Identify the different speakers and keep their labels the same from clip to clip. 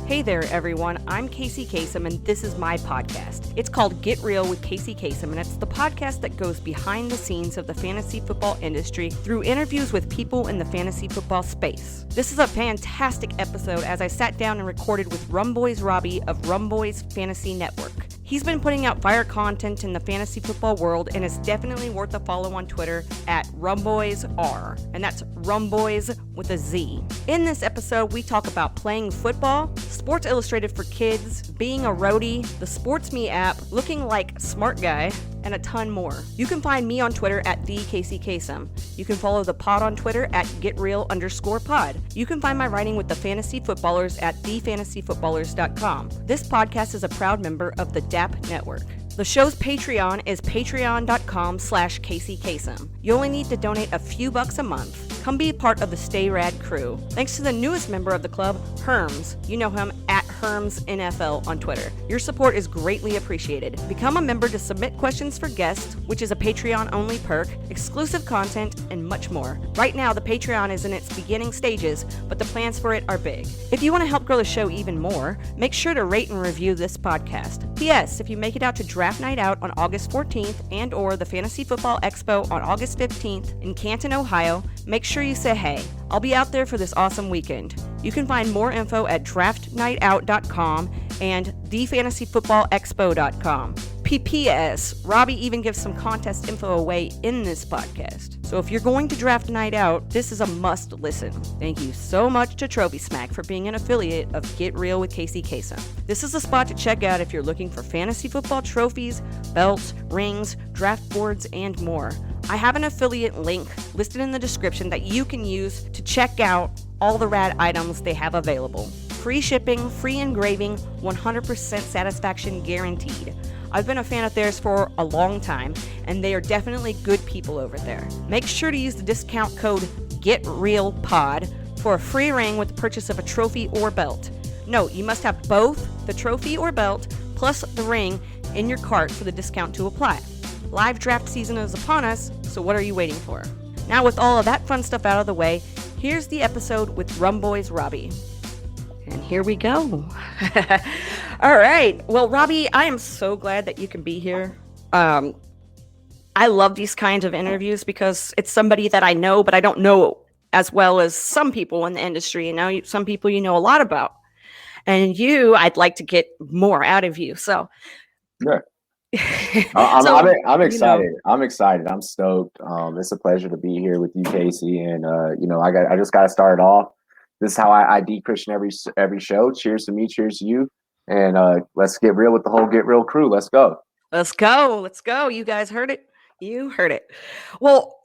Speaker 1: Hey there, everyone. I'm Kacey Kasem, and this is my podcast. It's called Get Real with Kacey Kasem, and it's the podcast that goes behind the scenes of the fantasy football industry through interviews with people in the fantasy football space. This is a fantastic episode as I sat down and recorded with Rumboyz Robbie of Rumboyz Fantasy Network. He's been putting out fire content in the fantasy football world and is definitely worth a follow on Twitter at RumboyzR, and that's Rumboyz with a Z. In this episode, we talk about playing football, Sports Illustrated for kids, being a roadie, the Sports Me app, looking like smart guy, and a ton more. You can find me on Twitter at @TheKaceyKasem. You can follow the pod on Twitter at GetReal_pod. You can find my writing with the fantasy footballers at thefantasyfootballers.com. This podcast is a proud member of the DAP Network. The show's Patreon is patreon.com/Kacey Kasem. You only need to donate a few bucks a month. Come be part of the Stay Rad crew. Thanks to the newest member of the club, Herms. You know him at HermsNFL on Twitter. Your support is greatly appreciated. Become a member to submit questions for guests, which is a Patreon-only perk, exclusive content, and much more. Right now, the Patreon is in its beginning stages, but the plans for it are big. If you want to help grow the show even more, make sure to rate and review this podcast. P.S. If you make it out to Draft Night Out on August 14th and or the Fantasy Football Expo on August 15th in Canton, Ohio, make sure you say hey. I'll be out there for this awesome weekend. You can find more info at draftnightout.com and thefantasyfootballexpo.com. PPS, Robbie even gives some contest info away in this podcast. So if you're going to Draft Night Out, this is a must listen. Thank you so much to Trophy Smack for being an affiliate of Get Real with Kacey Kasem. This is a spot to check out if you're looking for fantasy football trophies, belts, rings, draft boards, and more. I have an affiliate link listed in the description that you can use to check out all the rad items they have available. Free shipping, free engraving, 100% satisfaction guaranteed. I've been a fan of theirs for a long time, and they are definitely good people over there. Make sure to use the discount code GETREALPOD for a free ring with the purchase of a trophy or belt. Note, you must have both the trophy or belt plus the ring in your cart for the discount to apply. Live draft season is upon us, so what are you waiting for? Now with all of that fun stuff out of the way, here's the episode with Rumboyz Robbie. And here we go. All right. Well, Robbie, I am so glad that you can be here. I love these kinds of interviews because it's somebody that I know, but I don't know as well as some people in the industry. You know, some people you know a lot about. And you, I'd like to get more out of you. So,
Speaker 2: yeah. I'm excited. You know, I'm excited. I'm stoked. It's a pleasure to be here with you, Kacey. And I just got to start off. This is how I de-Christian every show. Cheers to me. Cheers to you. And let's get real with the whole Get Real crew. Let's go.
Speaker 1: Let's go. Let's go. You guys heard it. You heard it. Well,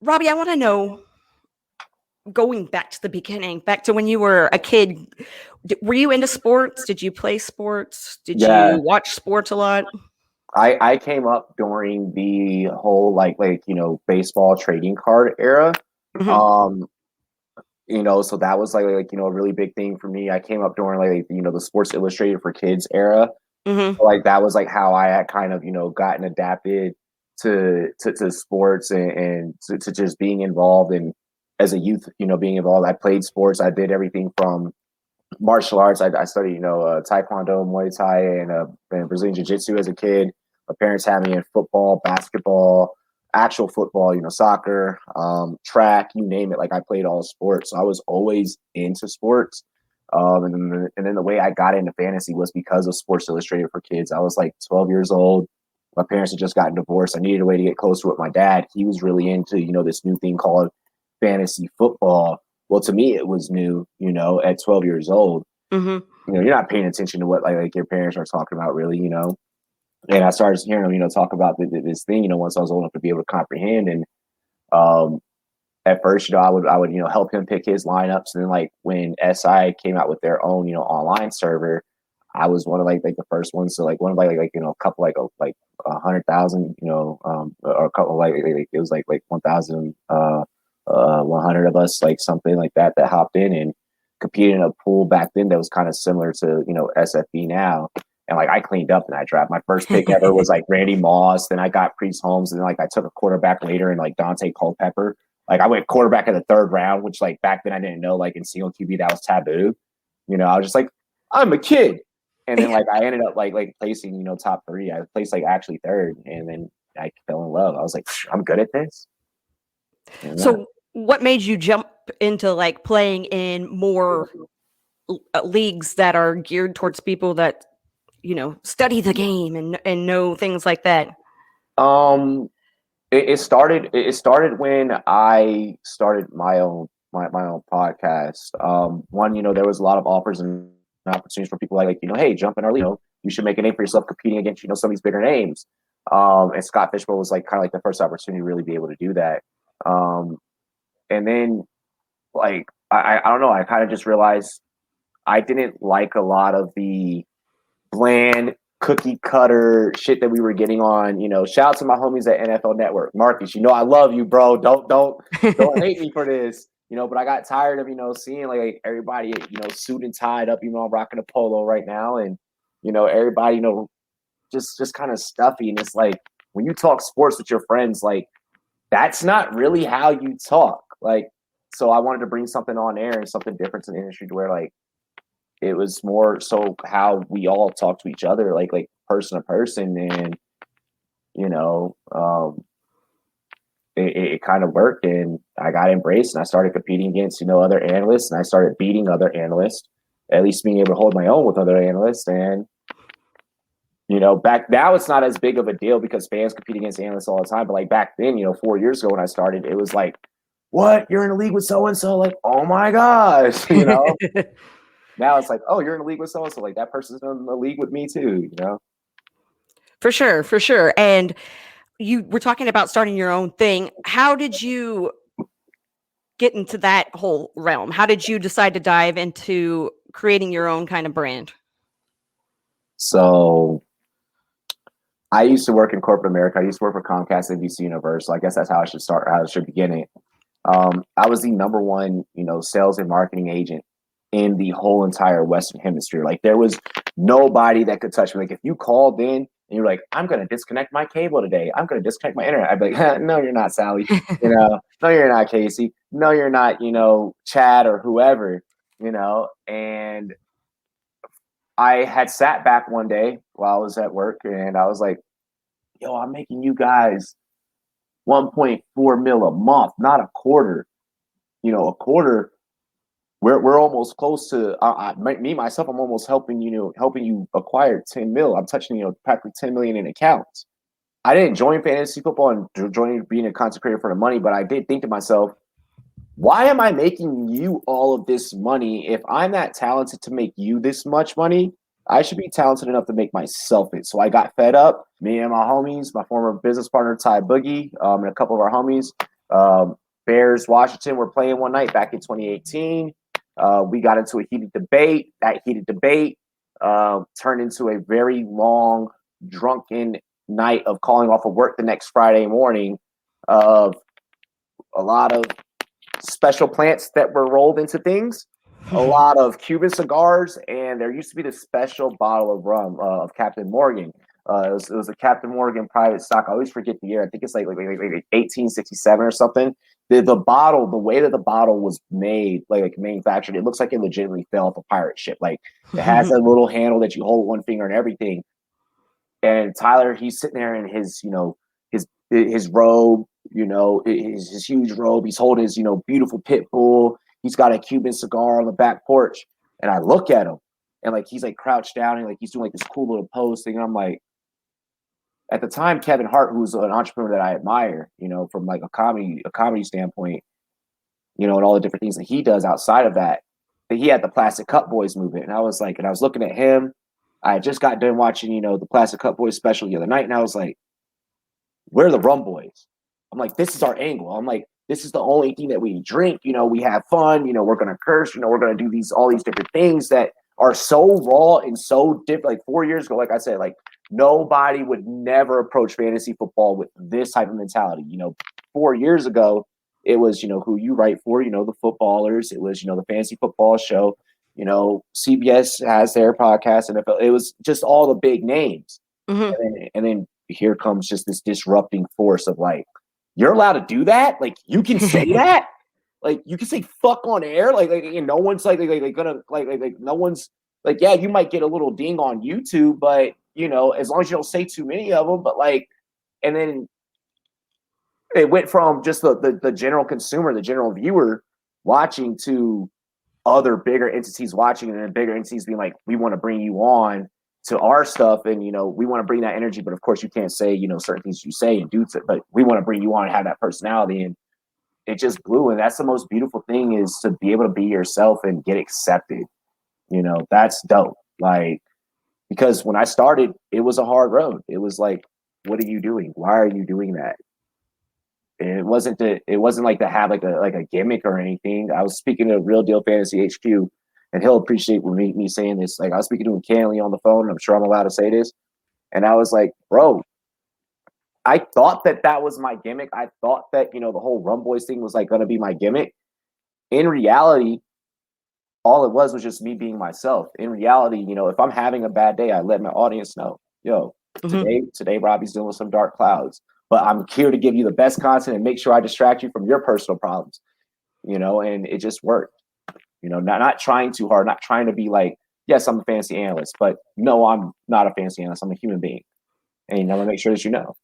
Speaker 1: Robbie, I want to know, going back to the beginning, back to when you were a kid, were you into sports? Did you play sports? Did you watch sports a lot?
Speaker 2: I came up during the whole baseball trading card era. Mm-hmm. So that was a really big thing for me. I came up during the Sports Illustrated for Kids era. Mm-hmm. So, that was how I had kind of gotten adapted to sports and to just being involved. And as a youth, being involved, I played sports. I did everything from martial arts. I studied Taekwondo, Muay Thai, and Brazilian Jiu-Jitsu as a kid. My parents had me in football, basketball, actual football, soccer, track, you name it. I played all sports. So I was always into sports. And then the way I got into fantasy was because of Sports Illustrated for Kids. I was 12 years old. My parents had just gotten divorced. I needed a way to get closer with my dad. He was really into, this new thing called fantasy football. Well, to me, it was new, at 12 years old. Mm-hmm. You're not paying attention to what your parents are talking about, really, And I started hearing them, talk about this thing, once I was old enough to be able to comprehend. And at first, I would help him pick his lineups. And then when SI came out with their own, online server, I was one of the first ones. So one of a couple 100,000, or a couple it was 1,000 100 of us, something like that hopped in and competed in a pool back then that was kind of similar to SFB now. And I cleaned up in that draft. My first pick ever was Randy Moss. Then I got Priest Holmes, and then I took a quarterback later and Dante Culpepper. I went quarterback in the third round, which back then I didn't know in single QB that was taboo. I was just I'm a kid. And then like I ended up like placing, you know, top 3. I placed like actually 3rd, and then I fell in love. I was like, I'm good at this.
Speaker 1: So what made you jump into like playing in more leagues that are geared towards people that, you know, study the game and know things like that?
Speaker 2: It started when I started my own podcast. One, you know, there was a lot of offers and opportunities for people like, you know, hey, jump in our league. You know, you should make a name for yourself competing against, you know, some of these bigger names. And Scott Fishbowl was like kind of like the first opportunity to really be able to do that. And then like I don't know, I kind of just realized I didn't like a lot of the bland cookie cutter shit that we were getting on, you know. Shout out to my homies at NFL Network. Marcus, you know I love you, bro. Don't hate me for this. You know, but I got tired of, you know, seeing like everybody, you know, suit and tied up, you know, I'm rocking a polo right now, and you know, everybody, you know, just kind of stuffy. And it's like when you talk sports with your friends, like that's not really how you talk. Like, so I wanted to bring something on air and something different to the industry to where like it was more so how we all talk to each other, like person to person, and you know, it kind of worked, and I got embraced, and I started competing against, you know, other analysts, and I started beating other analysts, at least being able to hold my own with other analysts. And you know, back now it's not as big of a deal because fans compete against analysts all the time, but like back then, you know, 4 years ago when I started, it was like, what, you're in a league with so and so, like, oh my gosh, you know. Now it's like, oh, you're in a league with so and so, like that person's in the league with me too, you know.
Speaker 1: For sure. And you were talking about starting your own thing. How did you get into that whole realm? How did you decide to dive into creating your own kind of brand?
Speaker 2: So I used to work in corporate America. I used to work for Comcast, NBC Universal. I guess that's how I should start, how I should begin it. I was the number 1, you know, sales and marketing agent in the whole entire Western Hemisphere. Like there was nobody that could touch me. Like if you called in and you're like, I'm going to disconnect my cable today, I'm going to disconnect my internet, I'd be like, no, you're not, Sally. You know, no, you're not, Casey. No, you're not, you know, Chad or whoever, you know. And I had sat back one day while I was at work and I was like, yo, I'm making you guys 1.4 mil a month, not a quarter. You know, a quarter, we're almost close to me myself. I'm almost helping you acquire 10 mil. I'm touching, you know, practically 10 million in accounts. I didn't join fantasy football and join being a content creator for the money, but I did think to myself, why am I making you all of this money? If I'm that talented to make you this much money, I should be talented enough to make myself it. So I got fed up. Me and my homies, my former business partner Ty Boogie, and a couple of our homies, Bears Washington, were playing one night back in 2018. We got into a heated debate. That heated debate turned into a very long, drunken night of calling off of work the next Friday morning, of a lot of special plants that were rolled into things, a lot of Cuban cigars, and there used to be this special bottle of rum of Captain Morgan. It was a Captain Morgan private stock. I always forget the year. I think it's like 1867 or something. The bottle, the way that the bottle was made, like manufactured, it looks like it legitimately fell off a pirate ship. Like it has a little handle that you hold with one finger and everything. And Tyler, he's sitting there in his, you know, his robe, you know, his huge robe. He's holding his, you know, beautiful pit bull. He's got a Cuban cigar on the back porch. And I look at him and like he's like crouched down and like he's doing like this cool little pose thing. And I'm like, at the time, Kevin Hart, who's an entrepreneur that I admire, you know, from like a comedy standpoint, you know, and all the different things that he does outside of that he had the Plastic Cup Boys movement. And I was like, and I was looking at him. I just got done watching, you know, the Plastic Cup Boys special the other night. And I was like, we're the Rumboyz. I'm like, this is our angle. I'm like, this is the only thing that we drink. You know, we have fun. You know, we're going to curse. You know, we're going to do all these different things that are so raw and so different. Like 4 years ago, like I said, like nobody would never approach fantasy football with this type of mentality. You know, 4 years ago, it was, you know, who you write for, you know, the footballers. It was, you know, the fantasy football show. You know, CBS has their podcast, and it was just all the big names. Mm-hmm. And then here comes just this disrupting force of like, you're allowed to do that? Like, you can say that? Like, you can say fuck on air? Like no one's like gonna like no one's like, yeah, you might get a little ding on YouTube, but you know, as long as you don't say too many of them, but like, and then it went from just the general consumer, the general viewer watching to other bigger entities watching, and then bigger entities being like, we want to bring you on to our stuff, and you know, we want to bring that energy, but of course you can't say, you know, certain things you say and do to, but we want to bring you on and have that personality. And it just blew. And that's the most beautiful thing, is to be able to be yourself and get accepted. You know, that's dope. Like, because when I started, it was a hard road. It was like, what are you doing? Why are you doing that? And it wasn't like to have like a gimmick or anything. I was speaking to Real Deal Fantasy HQ, and he'll appreciate me saying this. Like, I was speaking to him candidly on the phone, and I'm sure I'm allowed to say this. And I was like, bro, I thought that was my gimmick. I thought that, you know, the whole Rumboyz thing was like going to be my gimmick. In reality, all it was just me being myself. In reality, you know, if I'm having a bad day, I let my audience know, yo, today Robbie's dealing with some dark clouds, but I'm here to give you the best content and make sure I distract you from your personal problems, you know. And it just worked, you know, not trying too hard, not trying to be like, yes, I'm a fantasy analyst, but no, I'm not a fantasy analyst. I'm a human being. And I'm gonna make sure that you know.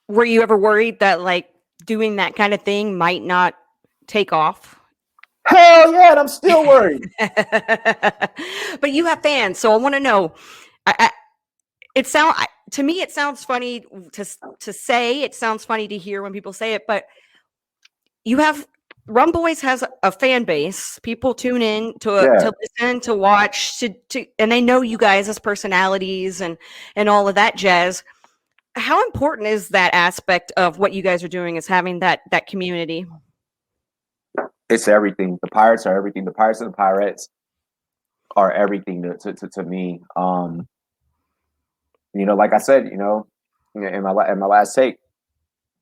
Speaker 1: Were you ever worried that like doing that kind of thing might not take off?
Speaker 2: Hell yeah, and I'm still worried.
Speaker 1: But you have fans, so I want to know. To me, it sounds funny to say. It sounds funny to hear when people say it, but you have Rumboyz has a fan base. People tune in to listen, to watch, to, and they know you guys as personalities and all of that jazz. How important is that aspect of what you guys are doing, is having that community?
Speaker 2: It's everything. The Pirates are everything. The Pirates and the Pirates are everything to me. You know, like I said, you know, in my last take,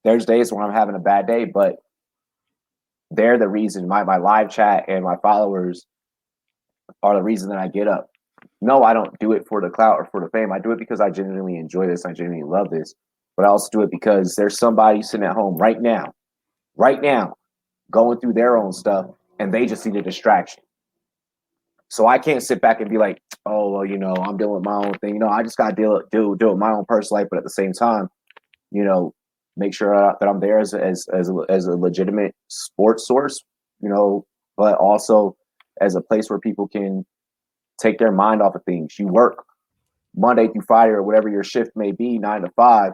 Speaker 2: there's days when I'm having a bad day, but they're the reason. My live chat and my followers are the reason that I get up. No, I don't do it for the clout or for the fame. I do it because I genuinely enjoy this. I genuinely love this. But I also do it because there's somebody sitting at home right now, going through their own stuff, and they just need a distraction. So I can't sit back and be like, oh, well, you know, I'm dealing with my own thing. You know, I just got to deal with my own personal life. But at the same time, you know, make sure that I'm there as a legitimate sports source, you know, but also as a place where people can take their mind off of things. You work Monday through Friday or whatever your shift may be, 9 to 5,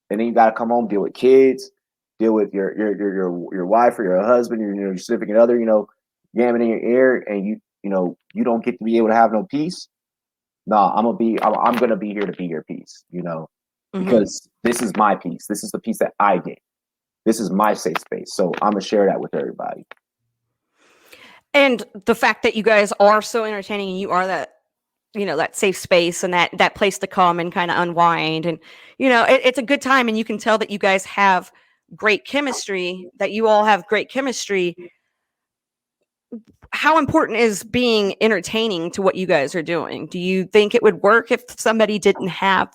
Speaker 2: and then you got to come home, deal with kids, deal with your wife or your husband, your significant other, you know, yamming in your ear, and you know, you don't get to be able to have no peace. Nah, I'm gonna be here to be your peace, you know, because this is my peace. This is the peace that I get. This is my safe space. So I'm gonna share that with everybody.
Speaker 1: And the fact that you guys are so entertaining, and you are that, you know, that safe space and that place to come and kind of unwind, and you know, it's a good time, and you can tell that you guys have great chemistry, that you all have great chemistry. How important is being entertaining to what you guys are doing? Do you think it would work if somebody didn't have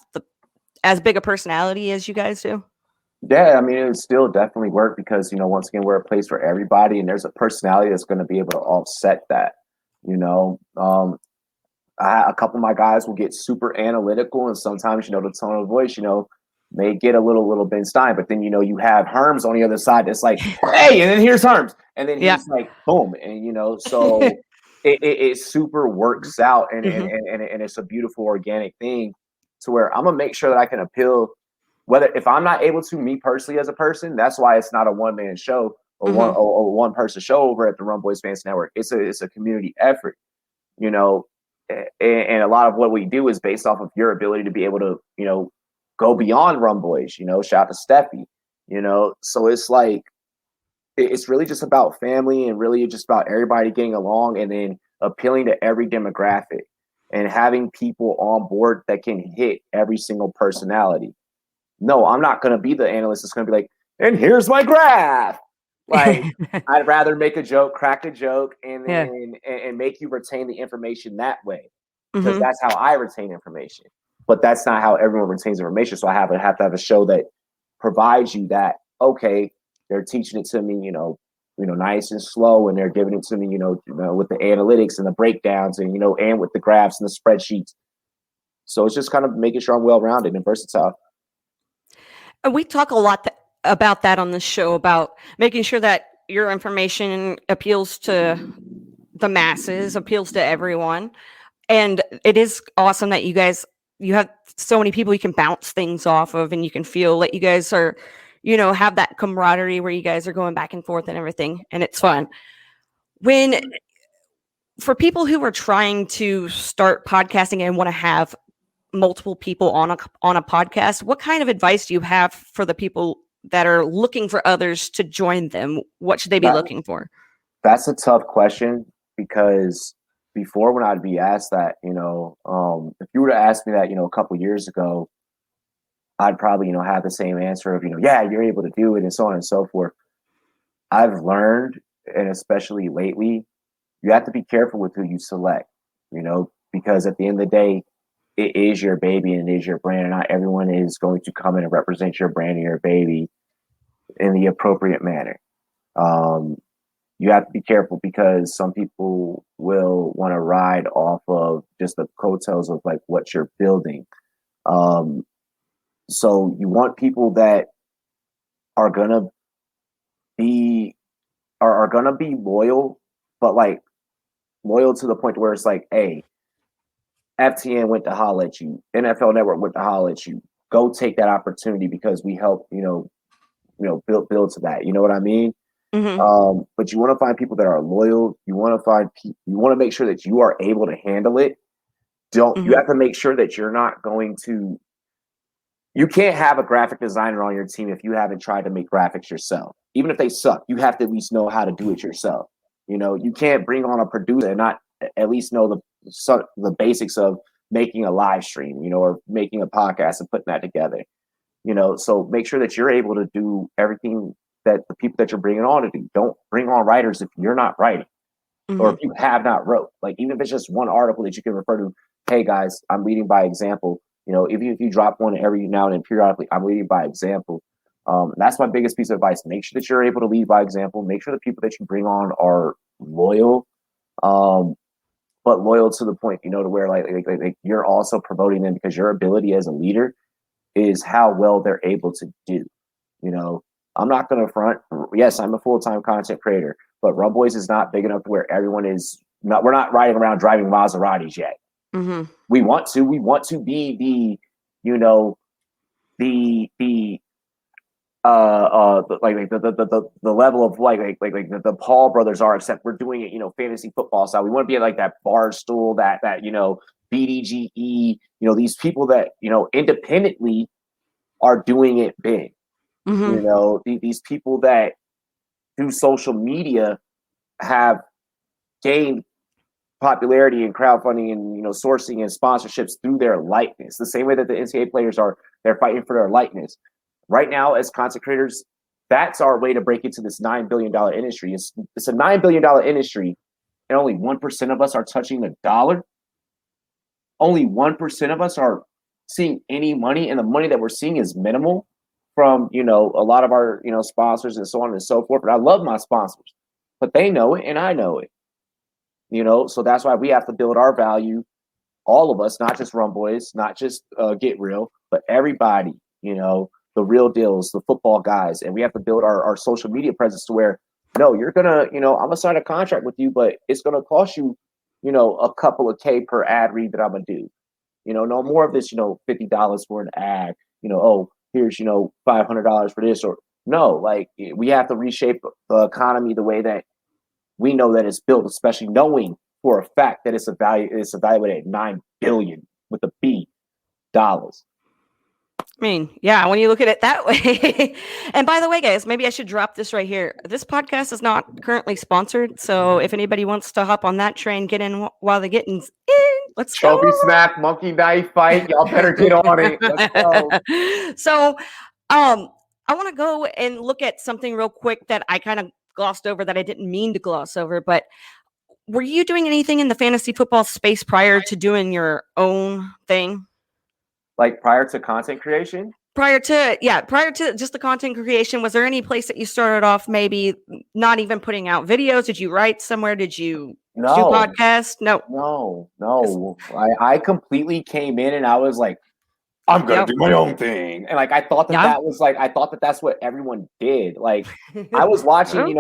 Speaker 1: as big a personality as you guys do?
Speaker 2: Yeah, I mean, it would still definitely work because, you know, once again, we're a place for everybody, and there's a personality that's going to be able to offset that. You know, a couple of my guys will get super analytical, and sometimes, you know, the tone of voice, you know, may get a little Ben Stein, but then, you know, you have Herms on the other side that's like, hey, and then here's Herms, and then he's like, boom, and you know, so it super works out, and it's a beautiful organic thing to where I'm gonna make sure that I can appeal. Whether if I'm not able to, me personally as a person, that's why it's not a one-man show or one person show over at the Rumboyz Fans Network. It's a community effort, you know, and a lot of what we do is based off of your ability to be able to, you know, go beyond Rumboyz, you know, shout out to Steffi, you know. So it's like, it's really just about family, and really just about everybody getting along, and then appealing to every demographic and having people on board that can hit every single personality. No, I'm not going to be the analyst that's going to be like, and here's my graph. Like, I'd rather make a joke, crack a joke, and then and make you retain the information that way, because that's how I retain information. But that's not how everyone retains information. So I have to have a show that provides you that, okay, they're teaching it to me, you know, nice and slow, and they're giving it to me, with the analytics and the breakdowns and, and with the graphs and the spreadsheets. So it's just kind of making sure I'm well-rounded and versatile.
Speaker 1: And we talk a lot about that on this show, about making sure that your information appeals to the masses, appeals to everyone. And it is awesome that you have so many people you can bounce things off of, and you can feel that you guys are, have that camaraderie where you guys are going back and forth and everything, and it's fun. For people who are trying to start podcasting and want to have multiple people on a podcast, what kind of advice do you have for the people that are looking for others to join them? What should they be looking for?
Speaker 2: That's a tough question, because before, when I'd be asked that, if you were to ask me that, a couple of years ago, I'd probably, have the same answer of, yeah, you're able to do it, and so on and so forth. I've learned, and especially lately, you have to be careful with who you select, because at the end of the day, it is your baby and it is your brand. And not everyone is going to come in and represent your brand and your baby in the appropriate manner. You have to be careful, because some people will want to ride off of just the coattails of like what you're building. So you want people that are gonna be loyal, but like loyal to the point where it's like, hey, FTN went to holler at you, NFL Network went to holler at you. Go take that opportunity, because we help, build to that. You know what I mean?
Speaker 1: Mm-hmm.
Speaker 2: But you want to find people that are loyal. You want to make sure that you are able to handle it. You have to make sure that you're not going to. You can't have a graphic designer on your team if you haven't tried to make graphics yourself. Even if they suck, you have to at least know how to do it yourself. You can't bring on a producer and not at least know the basics of making a live stream, or making a podcast and putting that together. So make sure that you're able to do everything that the people that you're bringing on to do. Don't bring on writers if you're not writing, or if you have not wrote. Like, even if it's just one article that you can refer to, hey guys, I'm leading by example. If you drop one every now and then periodically, I'm leading by example. That's my biggest piece of advice. Make sure that you're able to lead by example. Make sure the people that you bring on are loyal, but loyal to the point, to where like you're also promoting them, because your ability as a leader is how well they're able to do. I'm not going to front. Yes, I'm a full-time content creator, but Rumboyz is not big enough to where everyone is not. We're not riding around driving Maseratis yet.
Speaker 1: Mm-hmm.
Speaker 2: We want to be the, the level of like the Paul brothers are, except we're doing it, fantasy football style. We want to be like that Barstool, that BDGE, these people that, independently are doing it big.
Speaker 1: Mm-hmm.
Speaker 2: These people that through social media have gained popularity and crowdfunding and sourcing and sponsorships through their likeness, the same way that the NCAA players are. They're fighting for their likeness. Right now, as content creators, that's our way to break into this $9 billion industry. It's a $9 billion industry, and only 1% of us are touching the dollar. Only 1% of us are seeing any money, and the money that we're seeing is minimal from a lot of our sponsors and so on and so forth. But I love my sponsors, but they know it and I know it. So that's why we have to build our value, all of us, not just Rumboyz, not just Get Real, but everybody, the real deals, the football guys. And we have to build our social media presence to where, no, you're going to, I'm going to sign a contract with you, but it's going to cost you, a couple of K per ad read that I'm going to do. No more of this, $50 for an ad, here's, $500 for this, or no, like we have to reshape the economy the way that we know that it's built, especially knowing for a fact that it's evaluated at $9 billion with a B dollars.
Speaker 1: I mean, yeah, when you look at it that way. And by the way, guys, maybe I should drop this right here. This podcast is not currently sponsored, so if anybody wants to hop on that train, get in while the getting's in. Let's go.
Speaker 2: Trophy snack, monkey knife fight. Y'all better get on it. Let's go.
Speaker 1: So, I want to go and look at something real quick that I kind of glossed over, that I didn't mean to gloss over. But were you doing anything in the fantasy football space prior to doing your own thing?
Speaker 2: Like prior to content creation?
Speaker 1: prior to just the content creation, was there any place that you started off maybe not even putting out videos? Did you write somewhere? Did you do
Speaker 2: No,
Speaker 1: podcasts? No.
Speaker 2: no. I completely came in and I was like, I'm gonna do my own thing, and like I thought that was like I thought that that's what everyone did. Like I was watching,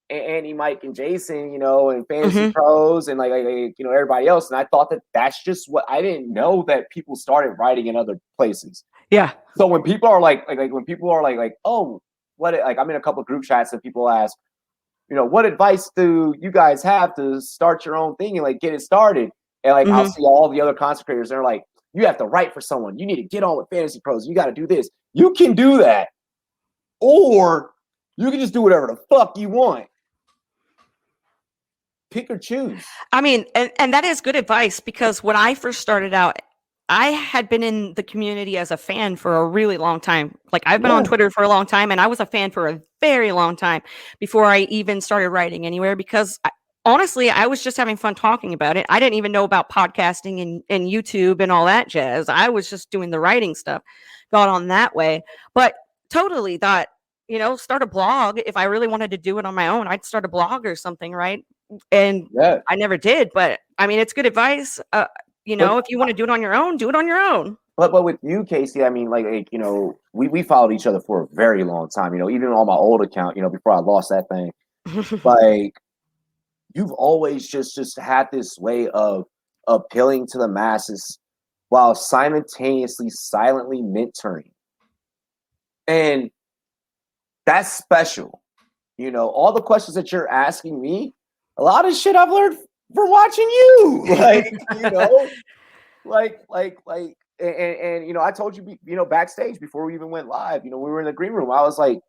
Speaker 2: Andy, Mike, and Jason, and Fantasy Pros, and like everybody else, and I thought that that's just what I didn't know that people started writing in other places.
Speaker 1: Yeah.
Speaker 2: So when people are like oh, what, like I'm in a couple of group chats and people ask, what advice do you guys have to start your own thing and like get it started? And like I'll see all the other content creators, they're like, you have to write for someone. You need to get on with Fantasy Pros. You got to do this. You can do that. Or you can just do whatever the fuck you want. Pick or choose.
Speaker 1: I mean, and that is good advice, because when I first started out, I had been in the community as a fan for a really long time. Like I've been on Twitter for a long time, and I was a fan for a very long time before I even started writing anywhere, because honestly, I was just having fun talking about it. I didn't even know about podcasting and YouTube and all that jazz. I was just doing the writing stuff, got on that way. But totally thought, start a blog. If I really wanted to do it on my own, I'd start a blog or something, right? And I never did. But I mean, it's good advice. If you want to do it on your own, do it on your own.
Speaker 2: But with you, Kacey, I mean, we followed each other for a very long time. Even on my old account, before I lost that thing, like. You've always just had this way of appealing to the masses while simultaneously silently mentoring. And that's special. All the questions that you're asking me, a lot of shit I've learned from watching you. And I told you, backstage before we even went live, we were in the green room. I was like,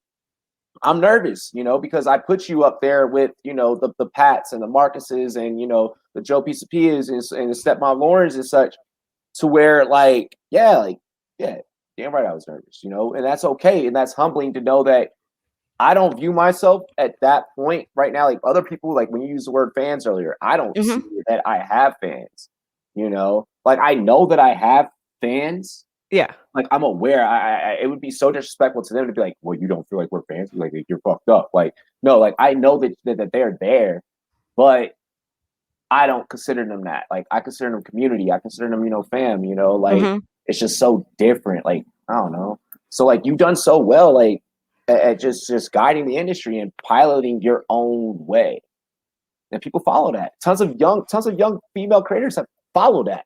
Speaker 2: I'm nervous, because I put you up there with, the Pats and the Marcuses and, the Joe Pisapias and the Stepmom Laurens and such, to where damn right I was nervous, and that's okay. And that's humbling to know that I don't view myself at that point right now. Like other people, like when you use the word fans earlier, I don't see that I have fans, like I know that I have fans.
Speaker 1: Yeah.
Speaker 2: Like I'm aware. It would be so disrespectful to them to be like, well, you don't feel like we're fans. Like you're fucked up. Like, no, like I know that they're there, but I don't consider them that. Like I consider them community. I consider them, fam, it's just so different. Like, I don't know. So like you've done so well, like at just guiding the industry and piloting your own way. And people follow that. Tons of young female creators have followed that.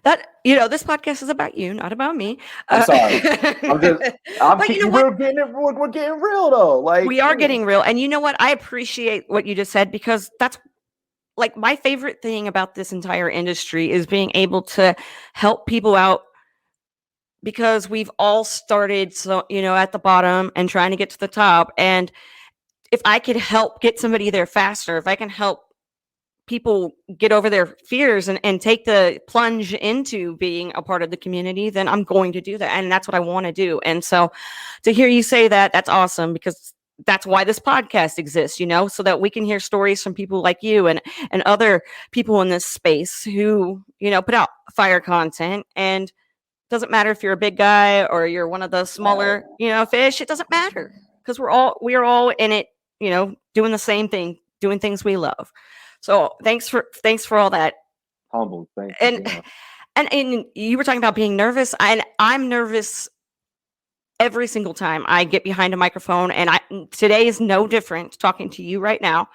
Speaker 1: That this podcast is about you, not about me.
Speaker 2: I'm sorry. We're getting real though. Like
Speaker 1: we are getting real, and you know what? I appreciate what you just said, because that's like my favorite thing about this entire industry is being able to help people out, because we've all started at the bottom and trying to get to the top. And if I could help get somebody there faster, if I can help people get over their fears and take the plunge into being a part of the community, then I'm going to do that. And that's what I want to do. And so to hear you say that, that's awesome, because that's why this podcast exists, so that we can hear stories from people like you and other people in this space who, put out fire content. And doesn't matter if you're a big guy or you're one of the smaller, fish, it doesn't matter, because we are all in it, doing the same thing, doing things we love. So thanks for all that.
Speaker 2: Humble, thank
Speaker 1: you. And you were talking about being nervous, and I'm nervous every single time I get behind a microphone, and today is no different, talking to you right now.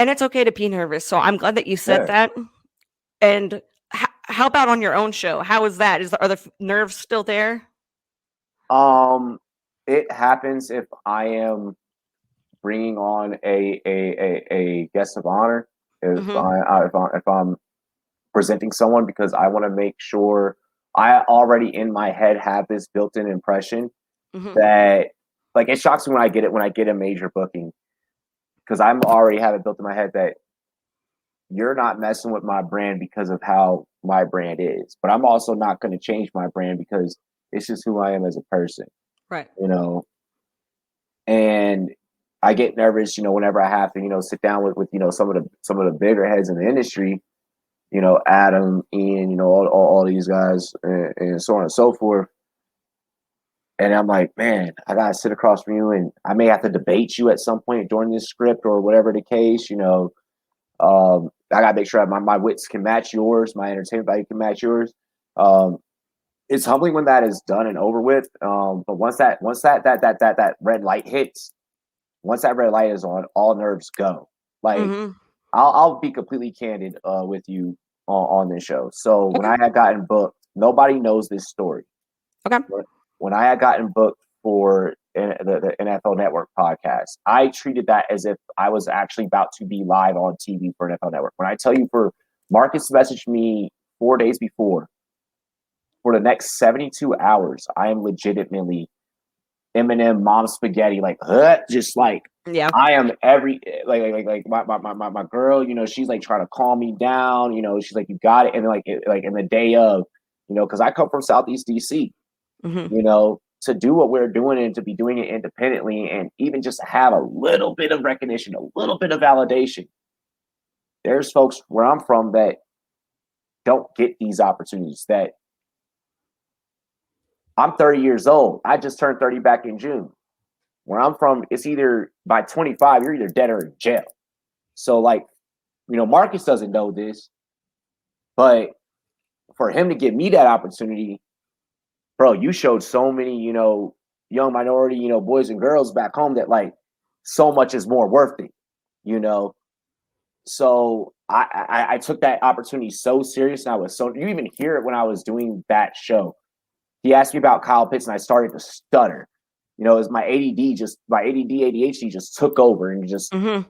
Speaker 1: And it's okay to be nervous. So I'm glad that you said that. And how about on your own show? How is that? Are the nerves still there?
Speaker 2: It happens if I am bringing on a guest of honor, if I'm presenting someone, because I want to make sure I already in my head have this built-in impression that, like, it shocks me when I get a major booking, because I'm already have it built in my head that you're not messing with my brand because of how my brand is, but I'm also not going to change my brand because it's just who I am as a person,
Speaker 1: right?
Speaker 2: And I get nervous, whenever I have to, sit down with some of the bigger heads in the industry, Adam, Ian, all these guys, and so on and so forth. And I'm like, man, I gotta sit across from you, and I may have to debate you at some point during this script or whatever the case. I gotta make sure my wits can match yours, my entertainment value can match yours. It's humbling when that is done and over with. But once that red light hits, once that red light is on, all nerves go. Like I'll be completely candid with you on this show. So when I had gotten booked, nobody knows this story.
Speaker 1: Okay.
Speaker 2: When I had gotten booked for the NFL Network podcast, I treated that as if I was actually about to be live on TV for NFL Network. When I tell you, for Marcus messaged me 4 days before, for the next 72 hours, I am legitimately Eminem, Mom Spaghetti, just like,
Speaker 1: yeah.
Speaker 2: I am like my girl, she's like trying to calm me down, she's like, you got it. And like in the day of, because I come from Southeast DC, to do what we're doing and to be doing it independently, and even just to have a little bit of recognition, a little bit of validation. There's folks where I'm from that don't get these opportunities. That I'm 30 years old. I just turned 30 back in June. Where I'm from, it's either by 25, you're either dead or in jail. So Marcus doesn't know this, but for him to give me that opportunity, bro, you showed so many, young minority, boys and girls back home that so much is more worth it, So I took that opportunity so serious, and I was you even hear it when I was doing that show. He asked me about Kyle Pitts, and I started to stutter. It was my ADD, ADHD just took over, and just, and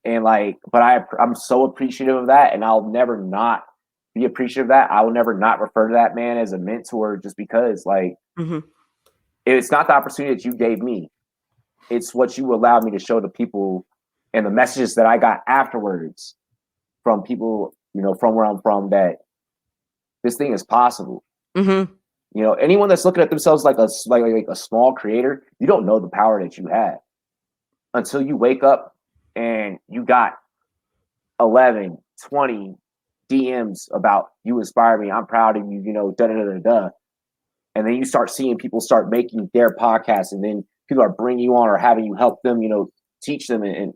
Speaker 2: but I'm so appreciative of that, and I'll never not be appreciative of that. I will never not refer to that man as a mentor, just because it's not the opportunity that you gave me. It's what you allowed me to show to people, and the messages that I got afterwards from people, from where I'm from, that this thing is possible. Anyone that's looking at themselves like a small creator, you don't know the power that you have until you wake up and you got 11, 20 DMs about, you inspire me, I'm proud of you, da da da da. And then you start seeing people start making their podcasts, and then people are bringing you on or having you help them, teach them, and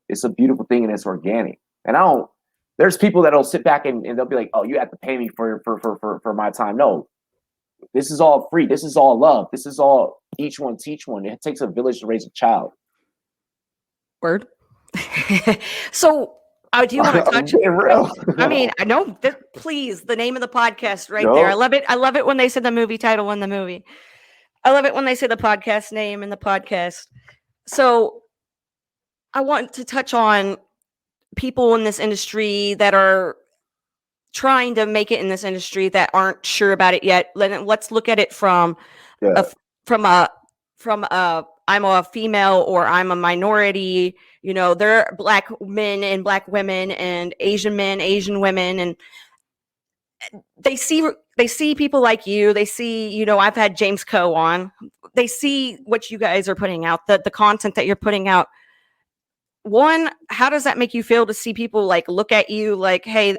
Speaker 2: it's a beautiful thing, and it's organic. And there's people that'll sit back and they'll be like, oh, you have to pay me for my time. No, this is all free. This is all love. This is all each one teach one. It takes a village to raise a child.
Speaker 1: Word. So I do want to touch. I mean, I know. Please, the name of the podcast right there. I love it. I love it when they say the movie title in the movie. I love it when they say the podcast name in the podcast. So I want to touch on people in this industry that are trying to make it in this industry that aren't sure about it yet. Let's look at it from I'm a female, or I'm a minority. There are Black men and Black women, and Asian men, Asian women, and they see people like you. They see, I've had James Coe on. They see what you guys are putting out, the content that you're putting out. One, how does that make you feel to see people look at you like, hey,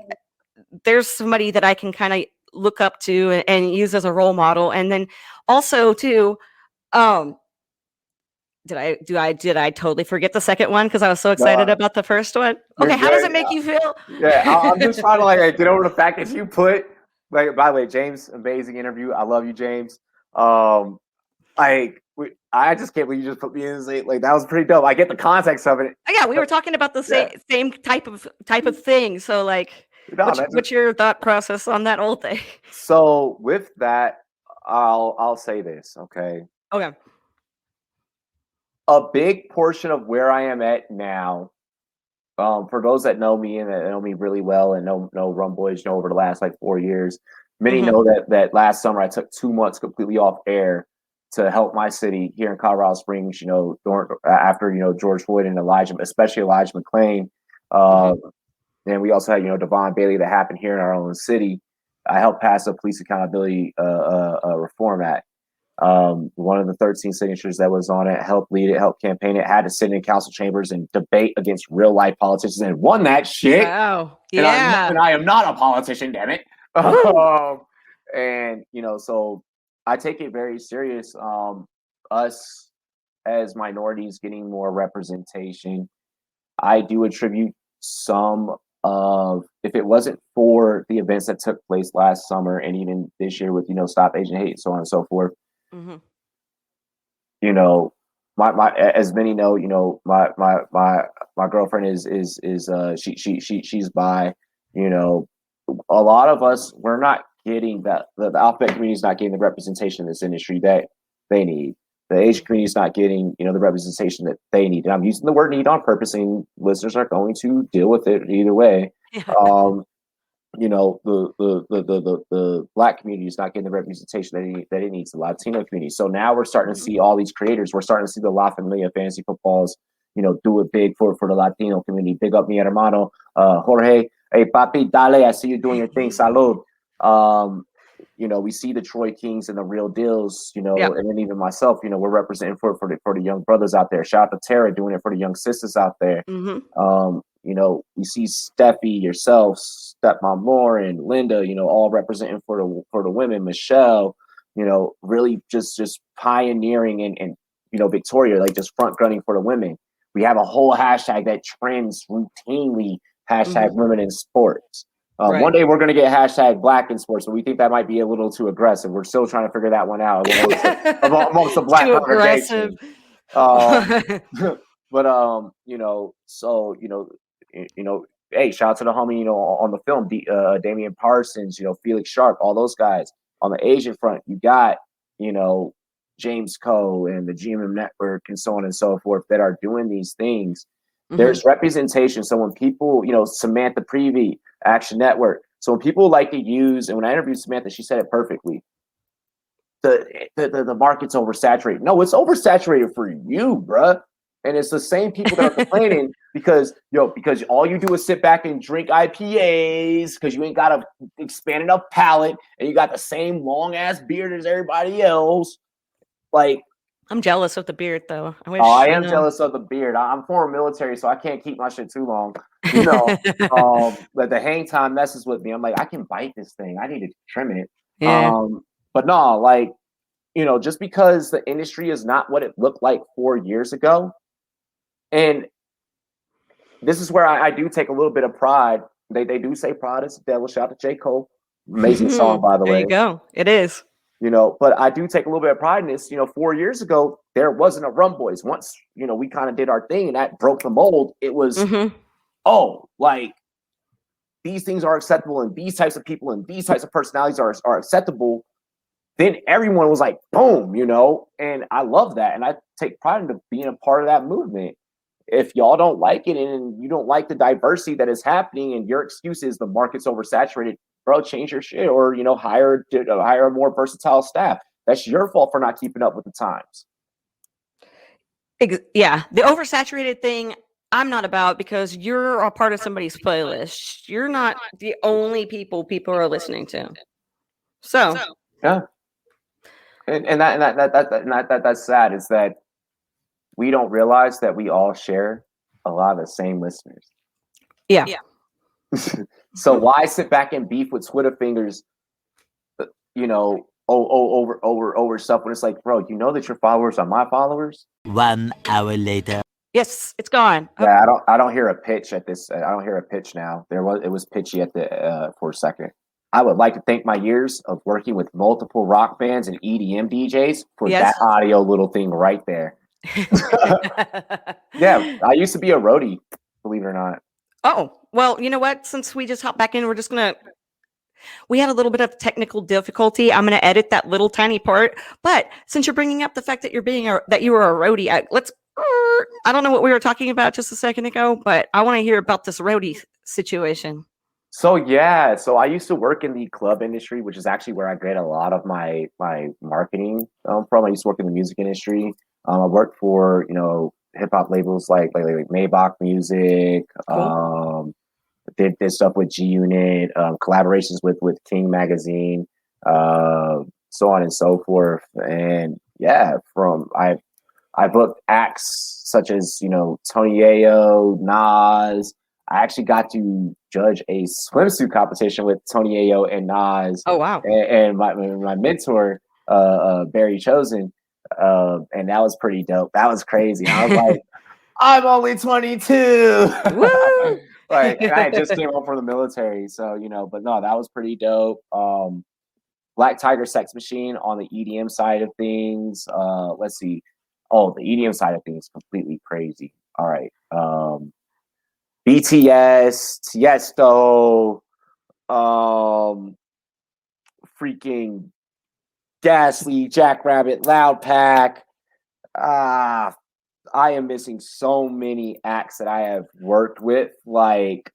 Speaker 1: there's somebody that I can kind of look up to and use as a role model? And then also too, did I totally forget the second one because I was so excited about the first one? Okay, how does it make you feel?
Speaker 2: Yeah, I'm just trying to get over the fact that you put, by the way, James, amazing interview. I love you, James. I just can't believe you just put me in and say, that was pretty dope. I get the context of it.
Speaker 1: Yeah, we were talking about the same type of thing. So what's your thought process on that whole thing?
Speaker 2: So with that, I'll say this, okay?
Speaker 1: Okay.
Speaker 2: A big portion of where I am at now, for those that know me and that know me really well and know Rumboyz, over the last 4 years, many know that last summer I took 2 months completely off air to help my city here in Colorado Springs, after, George Floyd and especially Elijah McClain. And we also had, Devon Bailey that happened here in our own city. I helped pass a police accountability reform act. One of the 13 signatures that was on it, helped lead it, helped campaign it, had to sit in council chambers and debate against real life politicians and won that shit.
Speaker 1: Wow.
Speaker 2: And
Speaker 1: Yeah.
Speaker 2: I am not a politician, damn it. And so I take it very serious. Us as minorities getting more representation. I do attribute some of, if it wasn't for the events that took place last summer and even this year with Stop Asian Hate and so on and so forth.
Speaker 1: Mm-hmm.
Speaker 2: My as many know, my girlfriend is she's bi. A lot of us, we're not getting that. The alphabet community is not getting the representation in this industry that they need. The Asian community is not getting, the representation that they need. And I'm using the word need on purpose, and listeners are going to deal with it either way.
Speaker 1: Yeah.
Speaker 2: The Black community is not getting the representation that it needs. The Latino community. So now we're starting to see all these creators. We're starting to see the La Familia Fantasy Footballs, do it big for the Latino community. Big up mi hermano, Jorge. Hey, papi, dale. I see you doing your thing. Salud. We see the Troy Kings and the Real Deals, and then even myself, we're representing for the young brothers out there. Shout out to Tara doing it for the young sisters out there.
Speaker 1: Mm-hmm.
Speaker 2: We see Steffi, yourself, Stepmom Lauren, Linda, all representing for the women. Michelle, really just pioneering and Victoria, like just front gunning for the women. We have a whole hashtag that trends routinely. Hashtag women in sports. Right. One day we're going to get hashtag Black in sports, but we think that might be a little too aggressive. We're still trying to figure that one out amongst the Black congregation. Hey, shout out to the homie, on the film, Damian Parsons, Felix Sharp, all those guys. On the Asian front, you got, James Coe and the GMM Network and so on and so forth that are doing these things. There's representation. So when people, Samantha Prevey, Action Network. So when people like to use, and when I interviewed Samantha, she said it perfectly. The market's oversaturated. No, it's oversaturated for you, bruh. And it's the same people that are complaining because all you do is sit back and drink IPAs because you ain't got a expanded up palate and you got the same long ass beard as everybody else. Like,
Speaker 1: I'm jealous of the beard, though.
Speaker 2: I am jealous of the beard. I'm former military, so I can't keep my shit too long. But the hang time messes with me. I'm like, I can bite this thing. I need to trim it.
Speaker 1: Yeah.
Speaker 2: But no, just because the industry is not what it looked like 4 years ago, and this is where I do take a little bit of pride. They do say pride is the devil. Shout out to J. Cole. Amazing song, by the way.
Speaker 1: There you go. It is.
Speaker 2: But I do take a little bit of pride in this. 4 years ago, there wasn't a Rumboyz. Once, we kind of did our thing and that broke the mold. It was, these things are acceptable and these types of people and these types of personalities are acceptable. Then everyone was like, boom, and I love that. And I take pride in being a part of that movement. If y'all don't like it and you don't like the diversity that is happening and your excuse is the market's oversaturated, bro, change your shit or, hire a more versatile staff. That's your fault for not keeping up with the times.
Speaker 1: Yeah. The oversaturated thing, I'm not about because you're a part of somebody's playlist. You're not the only people are listening to. So.
Speaker 2: Yeah. And that's sad is that we don't realize that we all share a lot of the same listeners.
Speaker 1: Yeah.
Speaker 2: So why sit back and beef with Twitter fingers, over stuff when it's like, bro, you know that your followers are my followers?
Speaker 3: 1 hour later.
Speaker 1: Yes, it's gone.
Speaker 2: Yeah, I don't hear a pitch at this. I don't hear a pitch now. It was pitchy at the for a second. I would like to thank my years of working with multiple rock bands and EDM DJs for that audio little thing right there. Yeah, I used to be a roadie, believe it or not.
Speaker 1: Oh, well, you know what? Since we just hopped back in, we had a little bit of technical difficulty. I'm going to edit that little tiny part. But since you're bringing up the fact that that you were a roadie, I don't know what we were talking about just a second ago, but I want to hear about this roadie situation.
Speaker 2: So I used to work in the club industry, which is actually where I get a lot of my marketing from. I used to work in the music industry. I worked for hip hop labels like Maybach Music.
Speaker 1: Cool.
Speaker 2: Did stuff with G Unit, collaborations with King Magazine. so on and so forth. And yeah, I booked acts such as, Tony Ayo, Nas. I actually got to judge a swimsuit competition with Tony Ayo and Nas.
Speaker 1: Oh, wow.
Speaker 2: And my mentor, Barry Chosen. And that was pretty dope. That was crazy. I was like, I'm only 22.
Speaker 1: Woo!
Speaker 2: Like, and I just came home from the military. So, but no, that was pretty dope. Black Tiger Sex Machine on the EDM side of things. Let's see. Oh, the EDM side of things completely crazy. All right. BTS, Tiesto, freaking Gasly, Jackrabbit, Loud Pack. I am missing so many acts that I have worked with. Like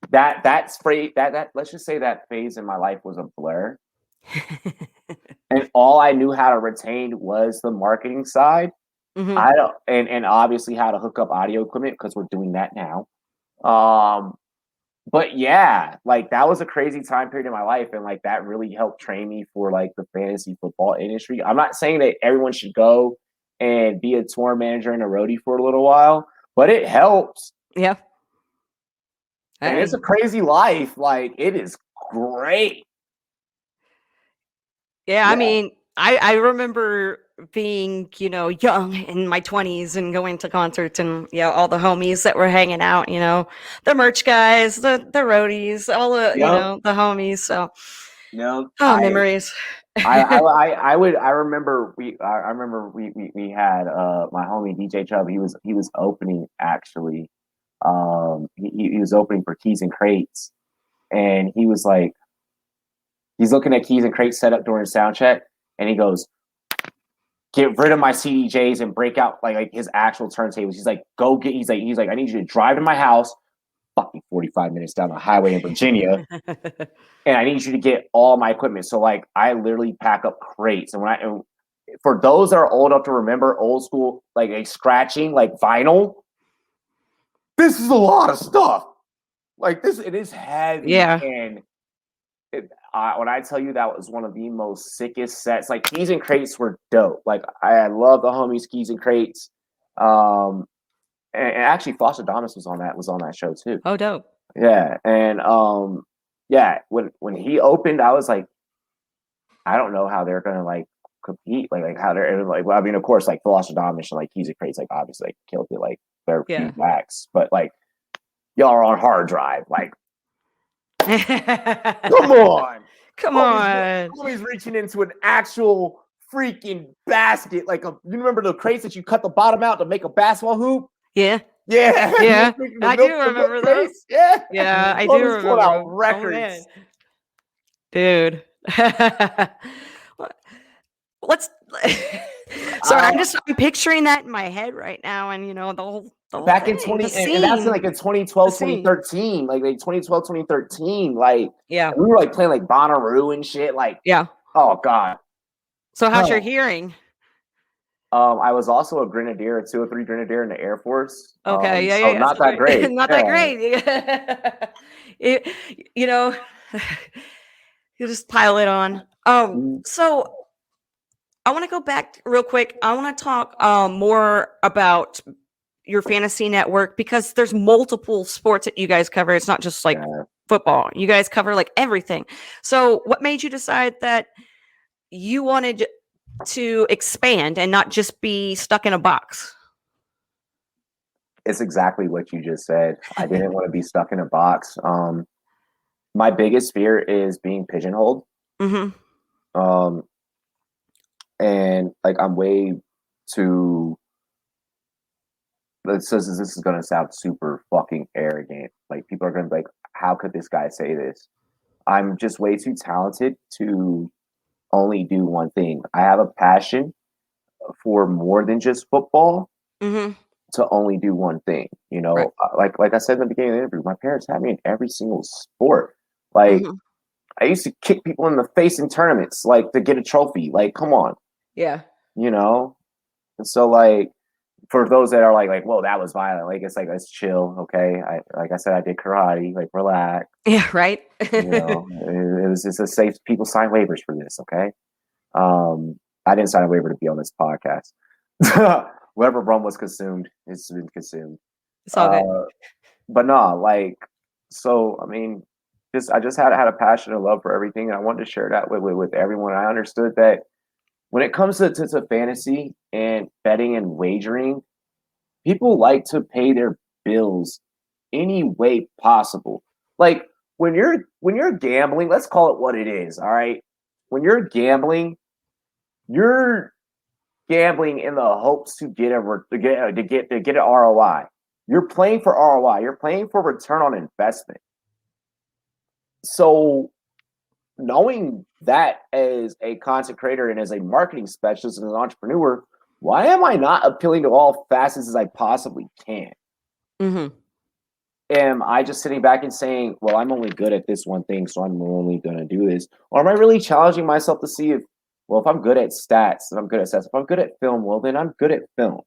Speaker 2: that's free. That let's just say that phase in my life was a blur. And all I knew how to retain was the marketing side.
Speaker 1: Mm-hmm.
Speaker 2: I don't, and obviously how to hook up audio equipment because we're doing that now. But yeah, like that was a crazy time period in my life, and like that really helped train me for like the fantasy football industry. I'm not saying that everyone should go and be a tour manager and a roadie for a little while, but it helps.
Speaker 1: Yeah.
Speaker 2: And it's a crazy life. Like it is great.
Speaker 1: Yeah, I mean, I remember being, young in my 20s and going to concerts and, all the homies that were hanging out, the merch guys, the roadies, all the, the homies. So, memories.
Speaker 2: I remember we had my homie DJ Chubb. He was opening actually. He was opening for Keys and Crates, and he was like, he's looking at Keys and Crates set up during sound check, and he goes, "Get rid of my CDJs and break out like his actual turntables." He's like, "Go get." He's like, "I need you to drive to my house, fucking 45 minutes down the highway in Virginia, and I need you to get all my equipment." So like, I literally pack up crates, and for those that are old enough to remember old school like scratching like vinyl, this is a lot of stuff. Like this, it is heavy, and. When I tell you that was one of the most sickest sets, like Keys and Crates were dope. Like I love the homies Keys and Crates, and actually Foster Thomas was on that show too.
Speaker 1: Oh, dope.
Speaker 2: Yeah, and when he opened, I was like, I don't know how they're gonna like compete, like how they're like. Well, I mean, of course, like Foster Thomas and like Keys and Crates, like obviously like killed it, like their few acts, but like y'all are on hard drive, like. Come on. Homie's reaching into an actual freaking basket. Like you remember the crates that you cut the bottom out to make a basketball hoop?
Speaker 1: Yeah.
Speaker 2: Yeah.
Speaker 1: I do remember those. Yeah, I do remember.
Speaker 2: Pulled out records.
Speaker 1: Oh, dude. Let's sorry, I'm picturing that in my head right now, and the whole
Speaker 2: back in 20 and that's like in 2012 2013 like 2012 2013 like we were like playing like Bonnaroo and shit, like oh god.
Speaker 1: So how's your hearing?
Speaker 2: I was also a grenadier, a 203 grenadier in the Air Force.
Speaker 1: Okay,
Speaker 2: so not that great.
Speaker 1: Not that great. You just pile it on. So I want to go back real quick. I want to talk more about your fantasy network, because there's multiple sports that you guys cover. It's not just like football. You guys cover like everything. So what made you decide that you wanted to expand and not just be stuck in a box?
Speaker 2: It's exactly what you just said. I didn't want to be stuck in a box. My biggest fear is being pigeonholed.
Speaker 1: Mm-hmm.
Speaker 2: And like I'm way too. This is gonna sound super fucking arrogant. Like people are gonna be like, "How could this guy say this?" I'm just way too talented to only do one thing. I have a passion for more than just football.
Speaker 1: Mm-hmm.
Speaker 2: To only do one thing, right. Like I said in the beginning of the interview, my parents had me in every single sport. Like I used to kick people in the face in tournaments, like to get a trophy. Like, come on.
Speaker 1: Yeah.
Speaker 2: And so like for those that are like, whoa, that was violent. Like it's like, let's chill, okay. Like I said, I did karate. Like relax.
Speaker 1: Yeah, right.
Speaker 2: It was just a safe. People sign waivers for this, okay. I didn't sign a waiver to be on this podcast. Whatever rum was consumed, it's been consumed.
Speaker 1: It's all good.
Speaker 2: But no, like, so I mean, I just had a passion and love for everything, and I wanted to share that with everyone. I understood that when it comes to fantasy and betting and wagering, people like to pay their bills any way possible. Like when you're gambling, let's call it what it is. All right, when you're gambling in the hopes to get an ROI. You're playing for ROI. You're playing for return on investment. So knowing that as a content creator and as a marketing specialist and an entrepreneur, why am I not appealing to all facets as I possibly can?
Speaker 1: Mm-hmm.
Speaker 2: Am I just sitting back and saying, well, I'm only good at this one thing, so I'm only going to do this? Or am I really challenging myself to see if I'm good at stats, then I'm good at stats. If I'm good at film, well, then I'm good at film.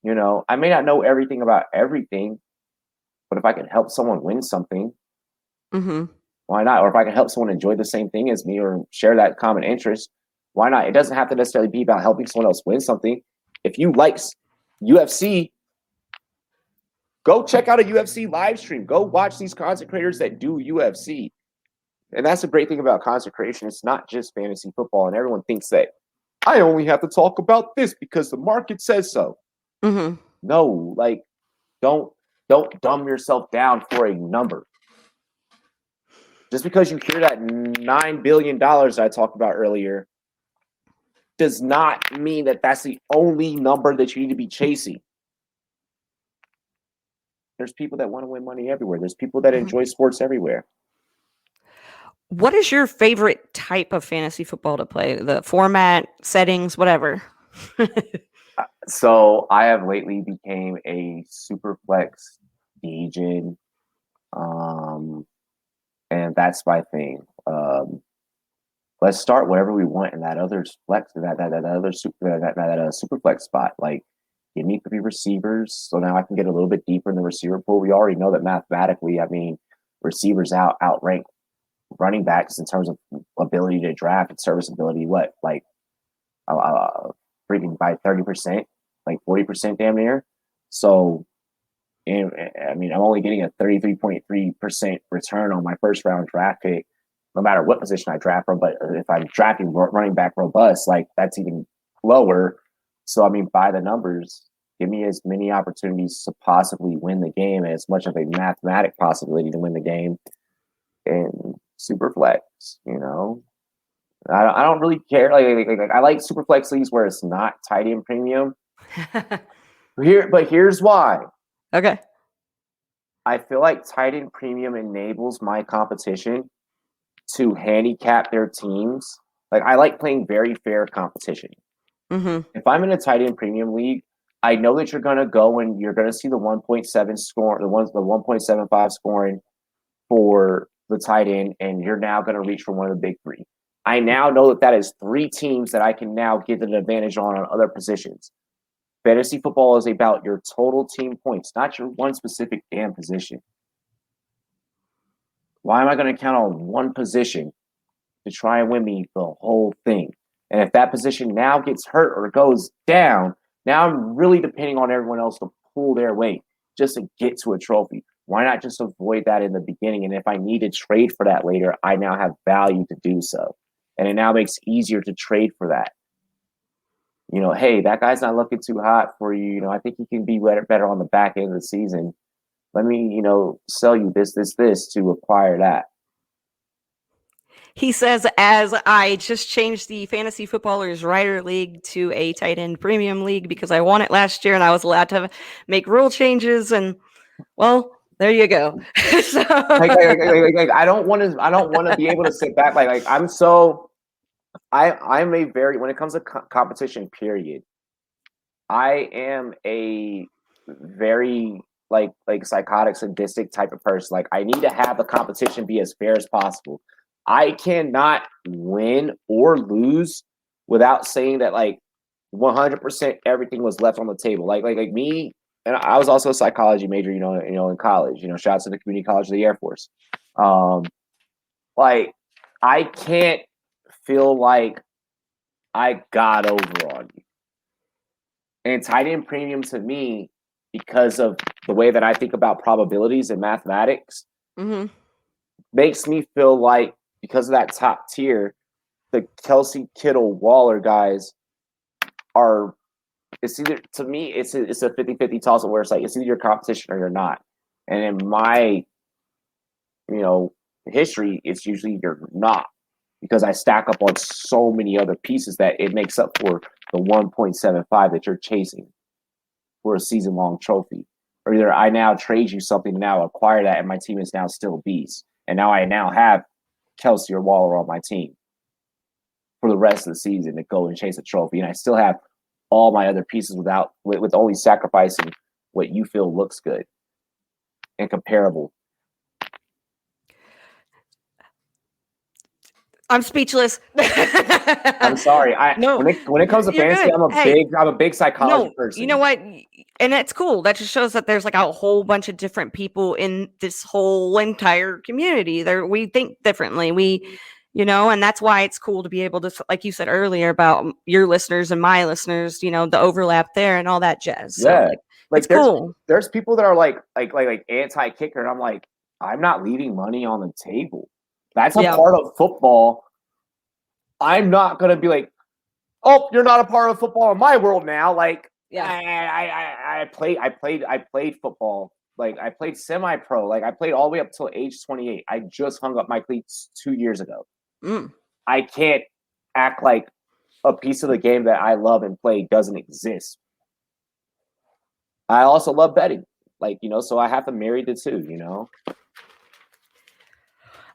Speaker 2: You know, I may not know everything about everything, but if I can help someone win something, why not? Or if I can help someone enjoy the same thing as me or share that common interest, why not? It doesn't have to necessarily be about helping someone else win something. If you like UFC, go check out a UFC live stream. Go watch these content creators that do UFC. And that's the great thing about content creation. It's not just fantasy football. And everyone thinks that I only have to talk about this because the market says so.
Speaker 1: Mm-hmm.
Speaker 2: No, like don't dumb yourself down for a number. Just because you hear that $9 billion I talked about earlier does not mean that that's the only number that you need to be chasing. There's people that want to win money everywhere. There's people that enjoy sports everywhere.
Speaker 1: What is your favorite type of fantasy football to play? The format, settings, whatever.
Speaker 2: So I have lately became a super flex degen, and that's my thing. Let's start whatever we want in that other flex, that super flex spot. Like, give me 3 receivers, so now I can get a little bit deeper in the receiver pool. We already know that mathematically, I mean, receivers outrank running backs in terms of ability to draft and serviceability. What, like, freaking by 30%, like 40% damn near. So, I mean, I'm only getting a 33.3% return on my first round draft pick, no matter what position I draft from. But if I'm drafting running back robust, like that's even lower. So, I mean, by the numbers, give me as many opportunities to possibly win the game, as much of a mathematic possibility to win the game, and super flex, you know. I don't really care. Like I like super flex leagues where it's not tight end premium. But here's why.
Speaker 1: Okay.
Speaker 2: I feel like tight end premium enables my competition to handicap their teams. Like I like playing very fair competition. If I'm in a tight end premium league, I know that you're gonna go and you're gonna see the 1.7 score, the 1.75 scoring for the tight end, and you're now gonna reach for one of the big 3. I now know that is 3 teams that I can now get an advantage on other positions. Fantasy football is about your total team points, not your one specific damn position. Why am I going to count on one position to try and win me the whole thing? And if that position now gets hurt or goes down, now I'm really depending on everyone else to pull their weight just to get to a trophy. Why not just avoid that in the beginning? And if I need to trade for that later, I now have value to do so. And it now makes it easier to trade for that. You know, hey, that guy's not looking too hot for you. You know, I think he can be better on the back end of the season. Let me, you know, sell you this to acquire that.
Speaker 1: He says, as I just changed the Fantasy Footballers Rider League to a tight end premium league because I won it last year and I was allowed to make rule changes. And, well, there you go. So.
Speaker 2: I don't want to be able to sit back. I'm a very, when it comes to competition, period, I am a very like psychotic, sadistic type of person. Like I need to have the competition be as fair as possible. I cannot win or lose without saying that like 100% everything was left on the table. Like me, and I was also a psychology major, you know, in college. You know, shout out to the community college of the Air Force. Like I can't feel like I got over on you. And tight end premium to me, because of the way that I think about probabilities and mathematics, makes me feel like because of that top tier, the Kelsey, Kittle, Waller guys are. It's either to me, it's a 50-50 toss where it's like it's either your competition or you're not. And in my, history, it's usually you're not, because I stack up on so many other pieces that it makes up for the 1.75 that you're chasing for a season-long trophy. Or either I now trade you something to now acquire that, and my team is now still a beast. And now I now have Kelsey or Waller on my team for the rest of the season to go and chase a trophy. And I still have all my other pieces with only sacrificing what you feel looks good and comparable.
Speaker 1: I'm speechless.
Speaker 2: I'm sorry. When it comes to fantasy, good. I'm a big psychology person.
Speaker 1: You know what? And that's cool. That just shows that there's like a whole bunch of different people in this whole entire community. We think differently. And that's why it's cool to be able to, like you said earlier about your listeners and my listeners, the overlap there and all that jazz.
Speaker 2: Yeah.
Speaker 1: So, it's cool.
Speaker 2: There's people that are like anti-kicker, and I'm like, I'm not leaving money on the table. That's a part of football. I'm not gonna be like, oh, you're not a part of football in my world now. Like, I played football. Like, I played semi-pro. Like, I played all the way up till age 28. I just hung up my cleats 2 years ago. I can't act like a piece of the game that I love and play doesn't exist. I also love betting, so I have to marry the two,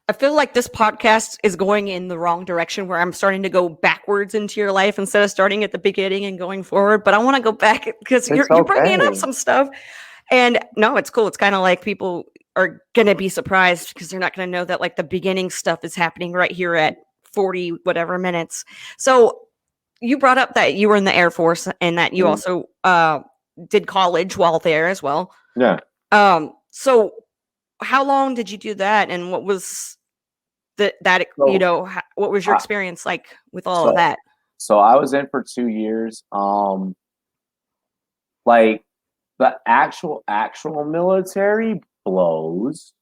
Speaker 1: I feel like this podcast is going in the wrong direction, where I'm starting to go backwards into your life instead of starting at the beginning and going forward. But I want to go back because you're bringing up some stuff. And no, it's cool. It's kind of like people are going to be surprised because they're not going to know that like the beginning stuff is happening right here at 40 whatever minutes. So you brought up that you were in the Air Force and that you also did college while there as well.
Speaker 2: Yeah.
Speaker 1: So how long did you do that, and what was what was your experience like with all of that?
Speaker 2: So I was in for 2 years. Like the actual military blows,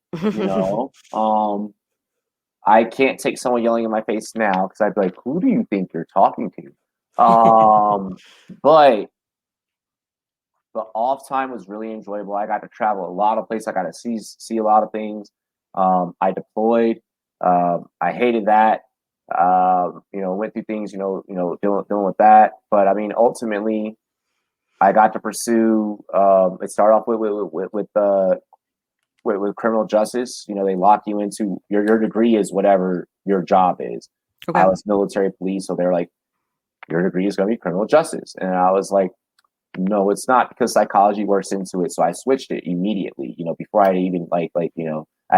Speaker 2: I can't take someone yelling in my face now because I'd be like, who do you think you're talking to? But the off time was really enjoyable. I got to travel a lot of places. I got to see a lot of things. I deployed. I hated that. Went through things, dealing with that. But I mean, ultimately, I got to pursue. It started off with criminal justice. They lock you into your degree is whatever your job is. Okay. I was military police, so they're like, your degree is going to be criminal justice, and I was like, no, it's not, because psychology works into it. So I switched it immediately. Before I even I'd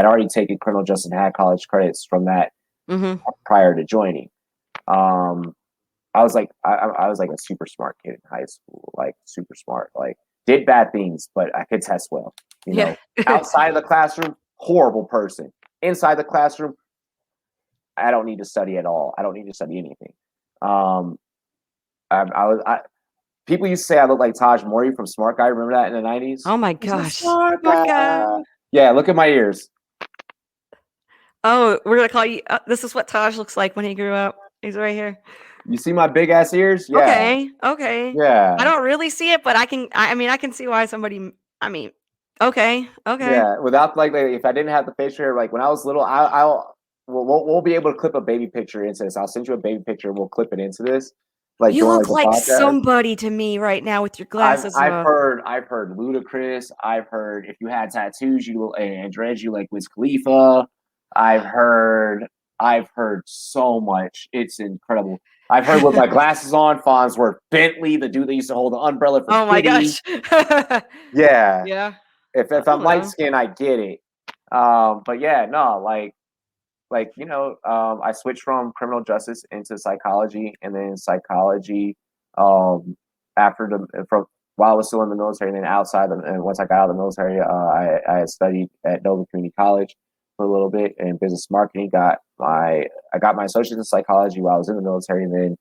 Speaker 2: already taken criminal justice and had college credits from that prior to joining. I was like a super smart kid in high school, like super smart, like did bad things, but I could test well. Outside of the classroom, horrible person. Inside the classroom, I don't need to study at all. I don't need to study anything. People used to say I look like Taj Mori from Smart Guy. Remember that in the 90s?
Speaker 1: Oh my gosh. Smart Guy.
Speaker 2: Yeah, look at my ears.
Speaker 1: Oh, we're going to call you. This is what Taj looks like when he grew up. He's right here.
Speaker 2: You see my big ass ears? Yeah.
Speaker 1: Okay.
Speaker 2: Yeah.
Speaker 1: I don't really see it, but I can see why somebody, okay.
Speaker 2: Yeah, without if I didn't have the facial hair, like when I was little, we'll be able to clip a baby picture into this. I'll send you a baby picture and we'll clip it into this. Like,
Speaker 1: you look like somebody to me right now with your glasses.
Speaker 2: I've heard Ludacris. I've heard if you had tattoos, and dreads, you like Wiz Khalifa. I've heard so much. It's incredible. I've heard with my glasses on, Farnsworth Bentley, the dude that used to hold the umbrella for
Speaker 1: my gosh.
Speaker 2: Yeah.
Speaker 1: Yeah.
Speaker 2: If I'm light skinned, I get it. But yeah, no, I switched from criminal justice into psychology, and then psychology while I was still in the military, and then outside and once I got out of the military, I studied at Nova Community College for a little bit in business marketing. I got my associate's in psychology while I was in the military, and then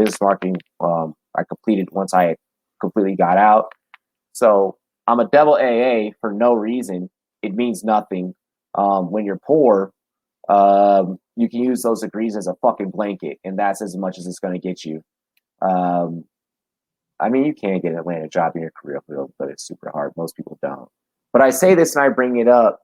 Speaker 2: business marketing. I completed once I completely got out. So I'm a double AA for no reason. It means nothing. When you're poor, you can use those degrees as a fucking blanket, and that's as much as it's going to get you. I mean, you can get a landed job in your career field, but it's super hard. Most people don't. But I say this and I bring it up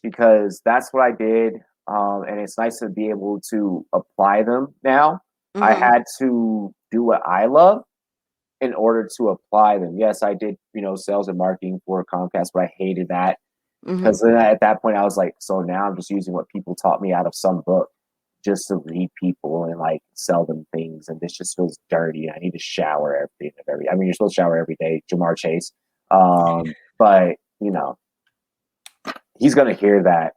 Speaker 2: because that's what I did, and it's nice to be able to apply them now. I had to do what I love in order to apply them. Yes, I did, sales and marketing for Comcast, but I hated that because then at that point I was like, so now I'm just using what people taught me out of some book just to read people and like sell them things, and this just feels dirty. I need to shower every. I mean, you're supposed to shower every day, Jamar Chase, but he's gonna hear that.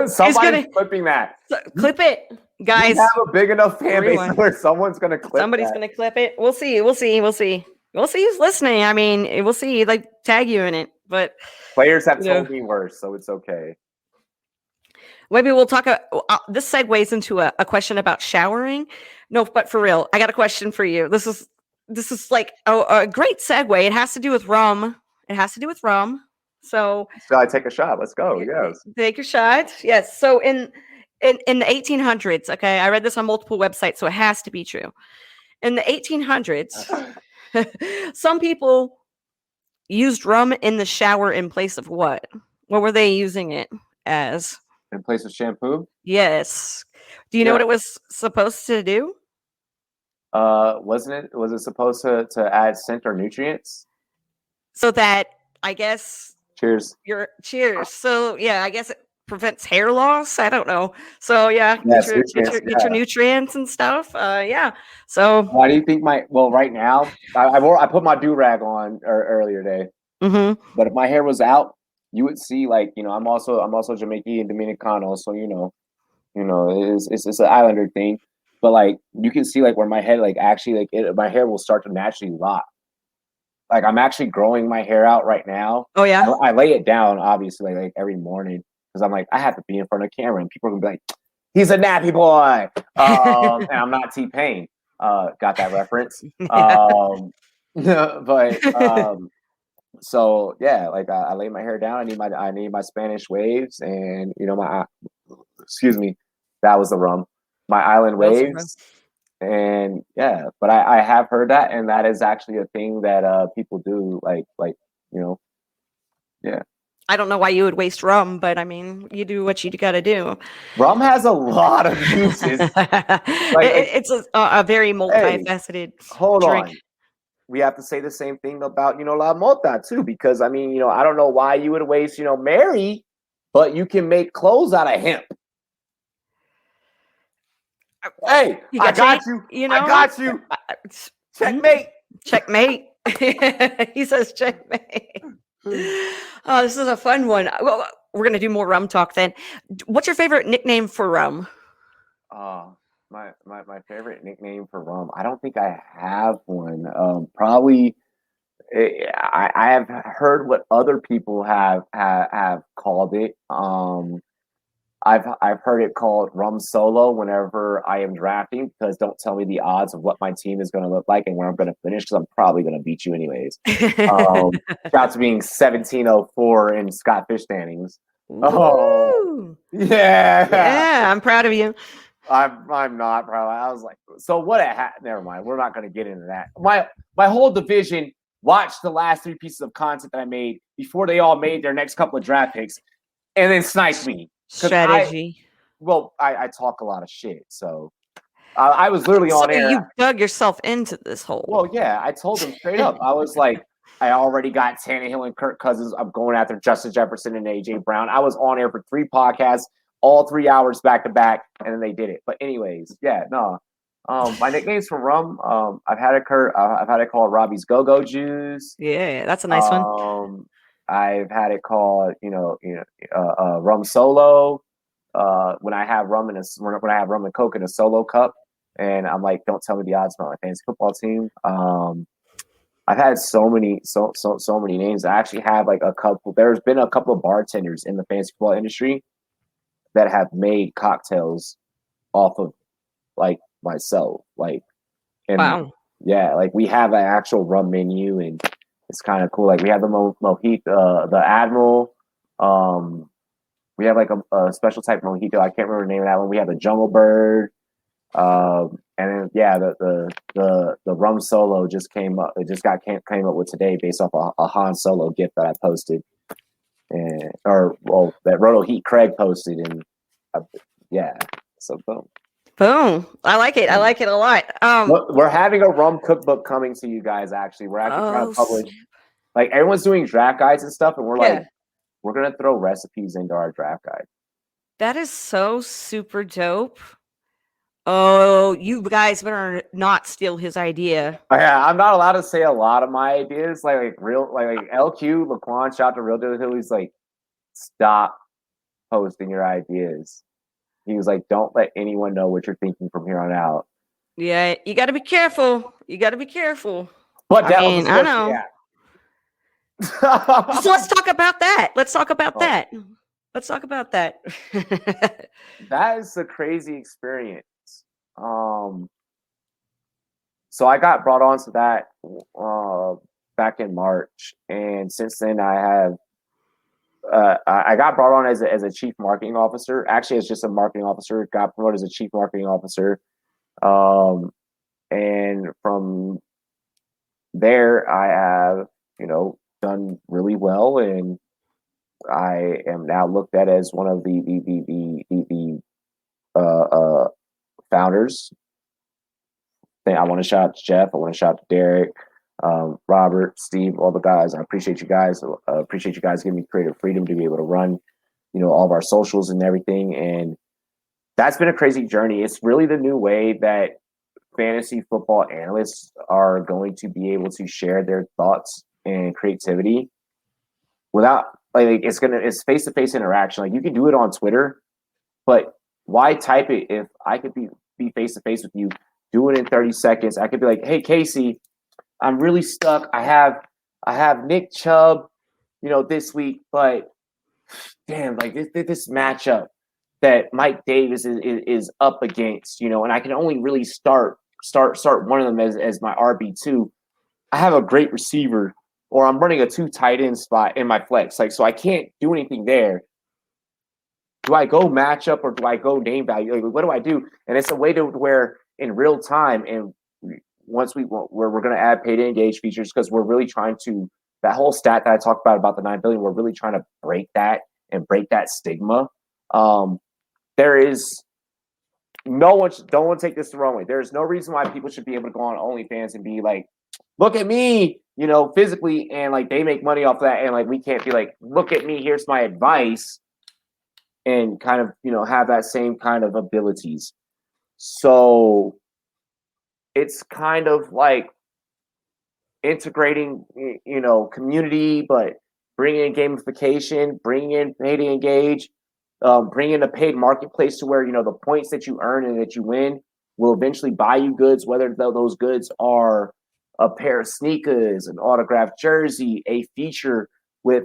Speaker 2: Somebody's clipping that.
Speaker 1: Clip it, guys.
Speaker 2: You have a big enough fan base where someone's gonna clip.
Speaker 1: Somebody's gonna clip it. We'll see who's listening. I mean, we'll see. Like, tag you in it, but
Speaker 2: players have told me worse, so it's okay.
Speaker 1: Maybe we'll talk. This segues into a question about showering. No, but for real, I got a question for you. This is like a great segue. It has to do with rum. So
Speaker 2: I take a shot. Let's go. Yes.
Speaker 1: Take your shot. Yes. So in the 1800s, okay, I read this on multiple websites, so it has to be true. In the 1800s, some people used rum in the shower in place of what? What were they using it as?
Speaker 2: In place of shampoo?
Speaker 1: Yes. Do you know what it was supposed to do?
Speaker 2: Was it supposed to add scent or nutrients?
Speaker 1: So that, I guess.
Speaker 2: Cheers.
Speaker 1: Cheers. So yeah, I guess it prevents hair loss. I don't know. So yeah,
Speaker 2: yes,
Speaker 1: get your nutrients and stuff. Yeah. So
Speaker 2: why do you think right now I put my do-rag on earlier today. But if my hair was out, you would see I'm also Jamaican and Dominicano, so it's an islander thing. But you can see where my head actually my hair will start to naturally lock. I'm actually growing my hair out right now.
Speaker 1: Oh yeah.
Speaker 2: I lay it down obviously every morning because I'm I have to be in front of the camera and people are gonna be like, he's a nappy boy. And I'm not T-Pain. Got that reference. So yeah, I lay my hair down. I need my Spanish waves, and that was the rum. My island waves, and yeah. But I have heard that, and that is actually a thing that people do. Yeah.
Speaker 1: I don't know why you would waste rum, but I mean, you do what you got to do.
Speaker 2: Rum has a lot of uses.
Speaker 1: It's a very multifaceted drink.
Speaker 2: On. We have to say the same thing about, La Mota too, because I mean, I don't know why you would waste, Mary, but you can make clothes out of hemp. Hey, I got you. I got you. Checkmate.
Speaker 1: Checkmate. He says checkmate. Oh, this is a fun one. Well, we're going to do more rum talk then. What's your favorite nickname for rum?
Speaker 2: My favorite nickname for rum. I don't think I have one. Probably. I have heard what other people have called it. I've heard it called rum solo whenever I am drafting, because don't tell me the odds of what my team is going to look like and where I'm going to finish, because I'm probably going to beat you anyways. Shout to being 1704 in Scott Fish standings. Oh yeah,
Speaker 1: I'm proud of you.
Speaker 2: I'm not proud. I was like, so what? Never mind. We're not going to get into that. My whole division watched the last 3 pieces of content that I made before they all made their next couple of draft picks, and then sniped me.
Speaker 1: Strategy.
Speaker 2: I talk a lot of shit, so I was literally on air.
Speaker 1: You dug yourself into this hole.
Speaker 2: Well, yeah, I told them straight up. I was like, I already got Tannehill and Kirk Cousins. I'm going after Justin Jefferson and AJ Brown. I was on air for 3 podcasts, all 3 hours back to back, and then they did it. But anyways, yeah, no. My nicknames for rum, I've had it called Robbie's Go-Go Juice.
Speaker 1: Yeah, that's a nice one.
Speaker 2: I've had it called, rum solo. When I have rum and Coke in a solo cup, and I'm like, don't tell me the odds about my fantasy football team. I've had so many names. I actually have a couple. There's been a couple of bartenders in the fantasy football industry that have made cocktails off of myself. Like, and
Speaker 1: Wow.
Speaker 2: yeah, like we have an actual rum menu, and it's kind of cool. Like we have the mojito, the Admiral. We have like a special type mojito. I can't remember the name of that one. We have the Jungle Bird. And then the rum solo just came up. It just came up with today based off a Han Solo gift that I posted, and that Roto Heat Craig posted, and yeah, so boom.
Speaker 1: Boom. I like it. I like it a lot.
Speaker 2: We're having a rum cookbook coming to you guys. Actually, we're actually trying to publish. Like everyone's doing draft guides and stuff, and we're like, we're gonna throw recipes into our draft guide.
Speaker 1: That is so super dope. Oh, you guys better not steal his idea.
Speaker 2: Yeah, I'm not allowed to say a lot of my ideas. Like LQ Laquan, shout out to Real Deal Hill. He's like, stop posting your ideas. He was like, don't let anyone know what you're thinking from here on out.
Speaker 1: Yeah, you got to be careful.
Speaker 2: But
Speaker 1: I know.
Speaker 2: Yeah.
Speaker 1: So let's talk about that. Let's talk about that.
Speaker 2: That is a crazy experience. So I got brought on to that back in March, and since then I got brought on as a chief marketing officer. Actually, as just a marketing officer, got promoted as a chief marketing officer, and from there I have done really well, and I am now looked at as one of the founders. I want to shout out to Jeff. I want to shout out to Derek, Robert, Steve, all the guys. I appreciate you guys. Appreciate you guys giving me creative freedom to be able to run, all of our socials and everything. And that's been a crazy journey. It's really the new way that fantasy football analysts are going to be able to share their thoughts and creativity without it's face-to-face interaction. Like you can do it on Twitter, but why type it if I could be face-to-face with you? Do it in 30 seconds. I could be like, hey, Casey, I'm really stuck. I have Nick Chubb, this week, but damn, like this matchup that Mike Davis is up against, and I can only really start one of them as my RB2. I have a great receiver, or I'm running a 2 tight end spot in my flex. Like, so I can't do anything there. Do I go matchup or do I go name value? Like, what do I do? And it's a way to where in real time, and once we're going to add pay to engage features, because we're really trying to, that whole stat that I talked about the 9 billion, we're really trying to break that and break that stigma. There is don't take this the wrong way. There's no reason why people should be able to go on OnlyFans and be like, look at me, physically, and like they make money off that, and like we can't be like, look at me, here's my advice, and kind of have that same kind of abilities. So it's kind of like integrating, community, but bringing in gamification, bringing in pay to engage, bringing in a paid marketplace to where, the points that you earn and that you win will eventually buy you goods, whether those goods are a pair of sneakers, an autographed jersey, a feature with,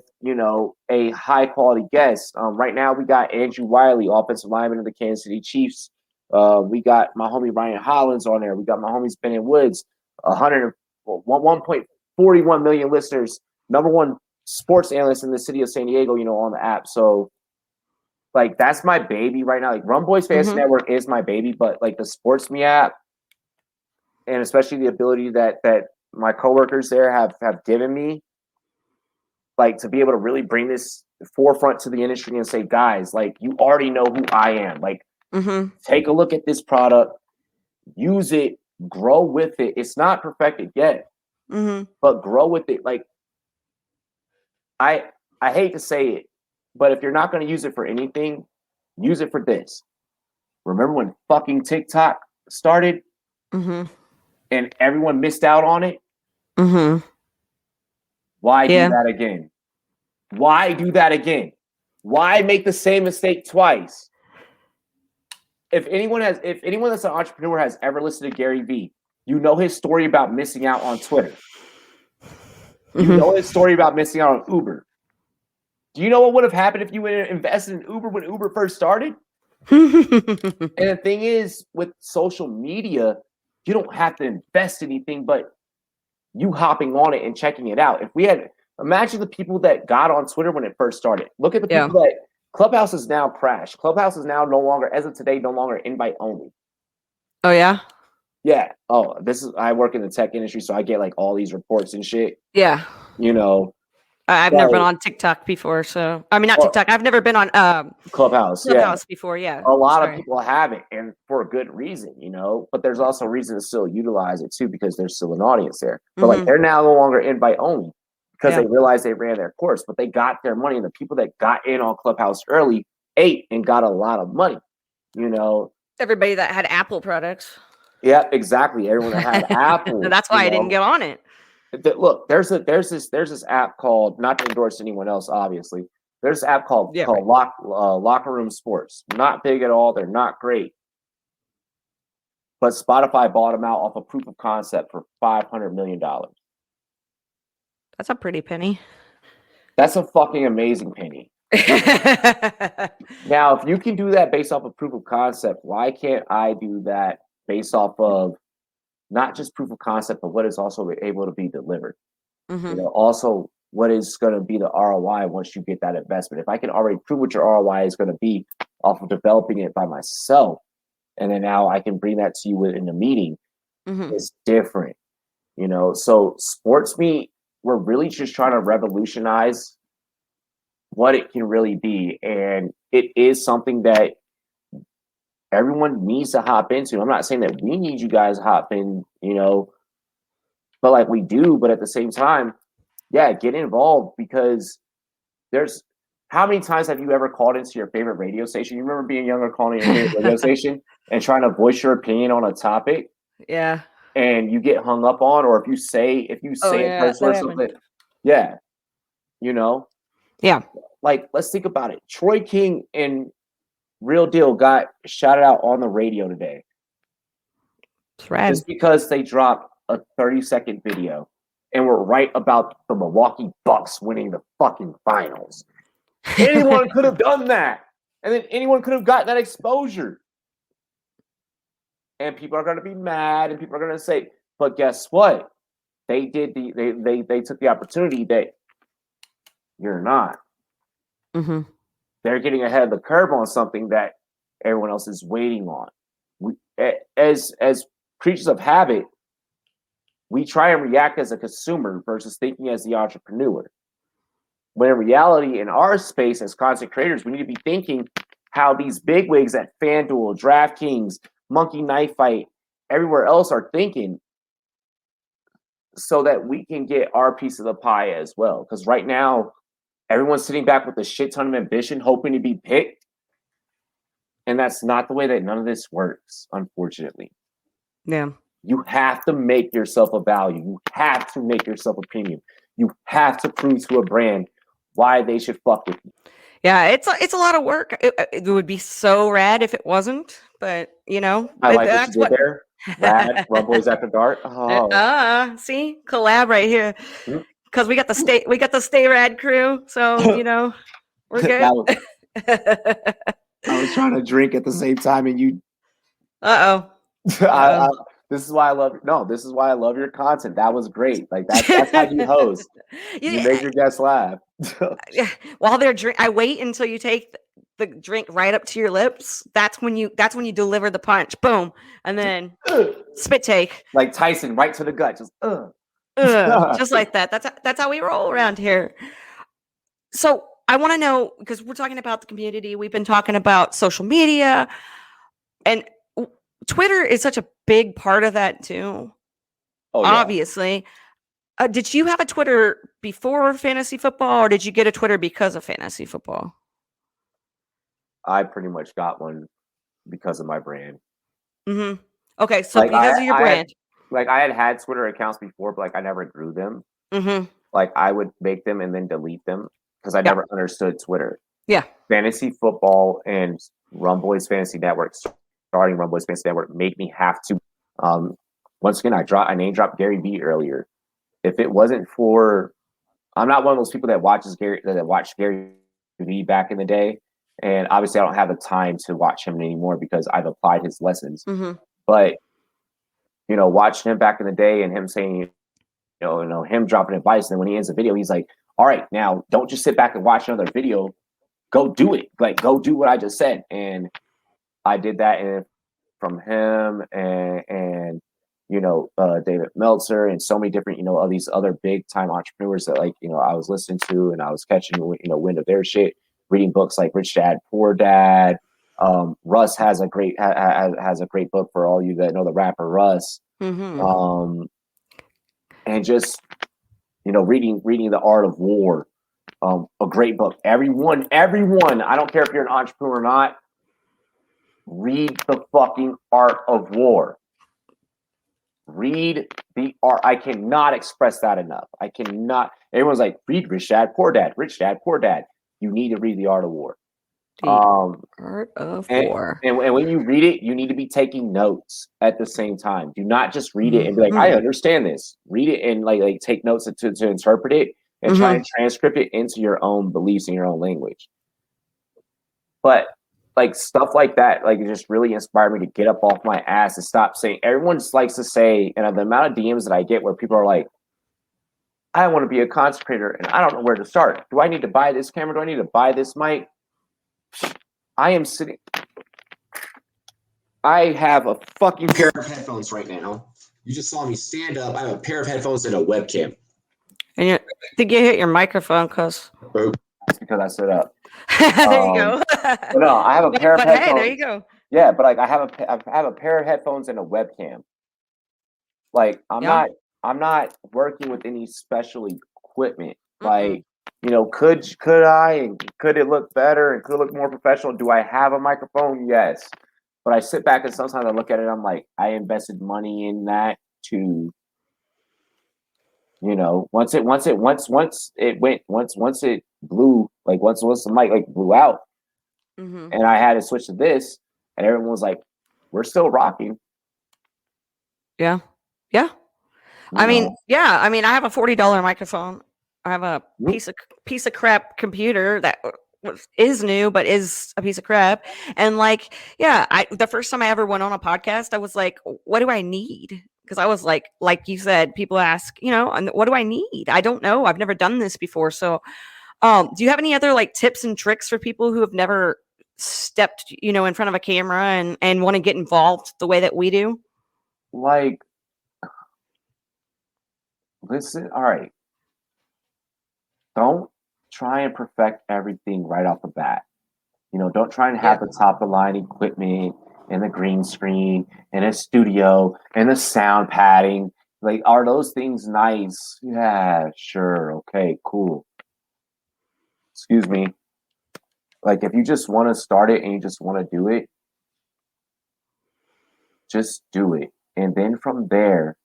Speaker 2: a high quality guest. Right now we got Andrew Wiley, offensive lineman of the Kansas City Chiefs. We got my homie Ryan Hollins on there. We got my homies Ben and Woods, 1.41 million listeners, number one sports analyst in the city of San Diego, on the app. So like, that's my baby right now. Like Rumboyz Fantasy Network is my baby, but like the Sports Me app, and especially the ability that my coworkers there have given me, like to be able to really bring this forefront to the industry and say, guys, like you already know who I am. Like, take a look at this product, use it, grow with it. It's not perfected yet, but grow with it. Like, I hate to say it, but if you're not going to use it for anything, use it for this. Remember when fucking TikTok started and everyone missed out on it? Why do that again? Why do that again? Why make the same mistake twice? If anyone that's an entrepreneur has ever listened to Gary Vee, you know his story about missing out on Twitter. You know his story about missing out on Uber. Do you know what would have happened if you invested in Uber when Uber first started? And the thing is, with social media, you don't have to invest anything but you hopping on it and checking it out. If we had, imagine the people that got on Twitter when it first started. Look at the people that Clubhouse is now crashed. Clubhouse is now no longer, as of today, no longer invite only.
Speaker 1: Oh yeah.
Speaker 2: Yeah. Oh, I work in the tech industry, so I get like all these reports and shit.
Speaker 1: Yeah.
Speaker 2: You know,
Speaker 1: I've never been on TikTok before, so I mean not TikTok. I've never been on
Speaker 2: Clubhouse
Speaker 1: before. Yeah.
Speaker 2: A lot of people have it, and for a good reason, you know. But there's also reason to still utilize it too, because there's still an audience there. But like they're now no longer invite only because they realized they ran their course, but they got their money, and the people that got in on Clubhouse early ate and got a lot of money. You know,
Speaker 1: everybody that had Apple products.
Speaker 2: Yeah, exactly. Everyone that had Apple.
Speaker 1: That's why I didn't get on it.
Speaker 2: Look, there's this app called, not to endorse anyone else, obviously. There's this app called Locker Room Sports. Not big at all. They're not great. But Spotify bought them out off a proof of concept for $500 million.
Speaker 1: That's a pretty penny.
Speaker 2: That's a fucking amazing penny. Now, if you can do that based off of proof of concept, why can't I do that based off of not just proof of concept, but what is also able to be delivered? You know, also what is going to be the ROI once you get that investment. If I can already prove what your ROI is going to be off of developing it by myself, and then now I can bring that to you in a meeting, it's different. You know, so sports meet, we're really just trying to revolutionize what it can really be. And it is something that everyone needs to hop into. I'm not saying that we need you guys to hop in, you know, but like we do, but at the same time, yeah, get involved, because there's, how many times have you ever called into your favorite radio station? You remember being younger, calling your favorite radio station and trying to voice your opinion on a topic?
Speaker 1: Yeah.
Speaker 2: And you get hung up on, or if you say a curse word or something, you know?
Speaker 1: Yeah.
Speaker 2: Like, let's think about it. Troy King and Real Deal got shouted out on the radio today. Just because they dropped a 30-second video and were right about the Milwaukee Bucks winning the fucking finals. Anyone could have done that. And then anyone could have gotten that exposure. And people are going to be mad, and people are going to say, but guess what? They did they took the opportunity that you're not. They're getting ahead of the curve on something that everyone else is waiting on. As creatures of habit, we try and react as a consumer versus thinking as the entrepreneur. When in reality, in our space as content creators, we need to be thinking how these bigwigs at FanDuel, DraftKings, Monkey Knife Fight, everywhere else are thinking, so that we can get our piece of the pie as well. Because right now, everyone's sitting back with a shit ton of ambition, hoping to be picked. And that's not the way that none of this works, unfortunately.
Speaker 1: Yeah.
Speaker 2: You have to make yourself a value. You have to make yourself a premium. You have to prove to a brand why they should fuck with you.
Speaker 1: Yeah, it's a lot of work. It would be so rad if it wasn't, but you know,
Speaker 2: I like what you did there. Rad, Rumboyz After Dark. Oh.
Speaker 1: See, collab right here. Because we got the Stay Rad crew, so you know, we're good.
Speaker 2: I was trying to drink at the same time, and you. This is why I love. No, this is why I love your content. That was great. Like that's how you host. You make your guests laugh.
Speaker 1: While they're I wait until you take the drink right up to your lips. That's when you deliver the punch. Boom, and then spit take.
Speaker 2: Like Tyson, right to the gut. Just
Speaker 1: just like that. That's how we roll around here. So I want to know, because we're talking about the community. We've been talking about social media, and Twitter is such a big part of that too. Oh, yeah. Obviously. Did you have a Twitter before fantasy football, or did you get a Twitter because of fantasy football?
Speaker 2: I pretty much got one because of my brand.
Speaker 1: Okay, so like because of your brand.
Speaker 2: I had Twitter accounts before, but like I never grew them. Like I would make them and then delete them because I never understood Twitter. Yeah. Fantasy football and Rumboyz Fantasy Network, starting Rumboyz Fantasy Network, made me have to. Once again, I name dropped Gary Vee earlier. If it wasn't for, I'm not one of those people that watched Gary Vee back in the day. And obviously, I don't have the time to watch him anymore because I've applied his lessons.
Speaker 1: Mm-hmm.
Speaker 2: But watching him back in the day and him saying, him dropping advice, and then when he ends the video, he's like, "All right, now don't just sit back and watch another video. Go do it. Like, go do what I just said." And I did that, and from him and David Meltzer and so many different, all these other big time entrepreneurs that I was listening to, and I was catching, wind of their shit, reading books like Rich Dad, Poor Dad. Russ has a great book for all you that know the rapper Russ.
Speaker 1: Mm-hmm.
Speaker 2: And just, reading The Art of War, a great book. Everyone, I don't care if you're an entrepreneur or not, read the fucking Art of War. Read the art. I cannot express that enough. I cannot. Everyone's like, read Rich Dad, Poor Dad, Rich Dad, Poor Dad. You need to read The Art of War.
Speaker 1: Art of War.
Speaker 2: And when you read it, you need to be taking notes at the same time. Do not just read it and be like, I understand this. Read it and like take notes to interpret it and try and transcript it into your own beliefs and your own language. But like stuff like that, like it just really inspired me to get up off my ass and stop saying. Everyone just likes to say, and the amount of DMs that I get where people are like, I want to be a content creator and I don't know where to start. Do I need to buy this camera? Do I need to buy this mic? I have a fucking pair of headphones right now. You just saw me stand up. I have a pair of headphones and a webcam.
Speaker 1: And did you hit your microphone? That's
Speaker 2: because I stood up.
Speaker 1: There you go.
Speaker 2: But no, I have a pair of headphones.
Speaker 1: Hey, there you go.
Speaker 2: Yeah, but like I have a pair of headphones and a webcam. Like I'm not working with any special equipment. Like, could it look better and could it look more professional? Do I have a microphone? Yes. But I sit back and sometimes I look at it, I'm like, I invested money in that to, once it blew, like once the mic like blew out and I had to switch to this and everyone was like, we're still rocking.
Speaker 1: Yeah. Yeah. I mean, I have a $40 microphone. I have a piece of crap computer that is new, but is a piece of crap. And the first time I ever went on a podcast, I was like, what do I need? Because I was like you said, people ask, what do I need? I don't know. I've never done this before. So, do you have any other like tips and tricks for people who have never stepped, in front of a camera and want to get involved the way that we do?
Speaker 2: Like, listen, all right. Don't try and perfect everything right off the bat. Don't try and have the top of the line equipment and the green screen and a studio and the sound padding. Like, are those things nice? Yeah, sure. Okay, cool. Excuse me. Like, if you just want to start it and you just want to do it, just do it. And then from there,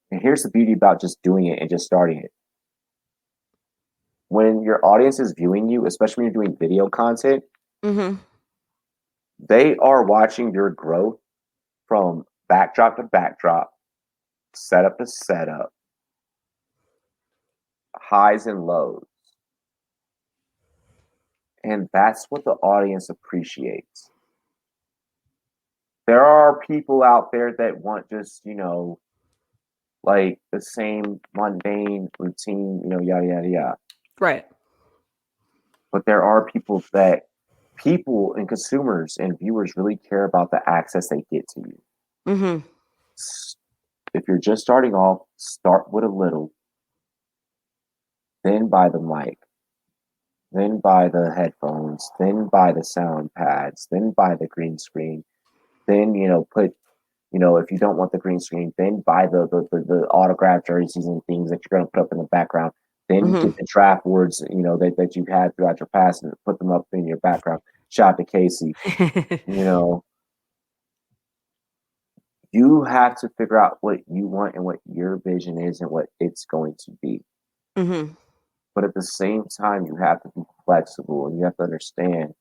Speaker 2: and here's the beauty about just doing it and just starting it. When your audience is viewing you, especially when you're doing video content, they are watching your growth from backdrop to backdrop, setup to setup, highs and lows. And that's what the audience appreciates. There are people out there that want just, like the same mundane routine, yada, yada, yada.
Speaker 1: Right.
Speaker 2: But there are people and consumers and viewers really care about the access they get to you. If you're just starting off, start with a little, then buy the mic, then buy the headphones, then buy the sound pads, then buy the green screen, then, if you don't want the green screen, then buy the autographed jerseys and things that you're going to put up in the background. Then get the draft words, that you've had throughout your past and put them up in your background. Shout out to Kacey. You have to figure out what you want and what your vision is and what it's going to be. But at the same time, you have to be flexible and you have to understand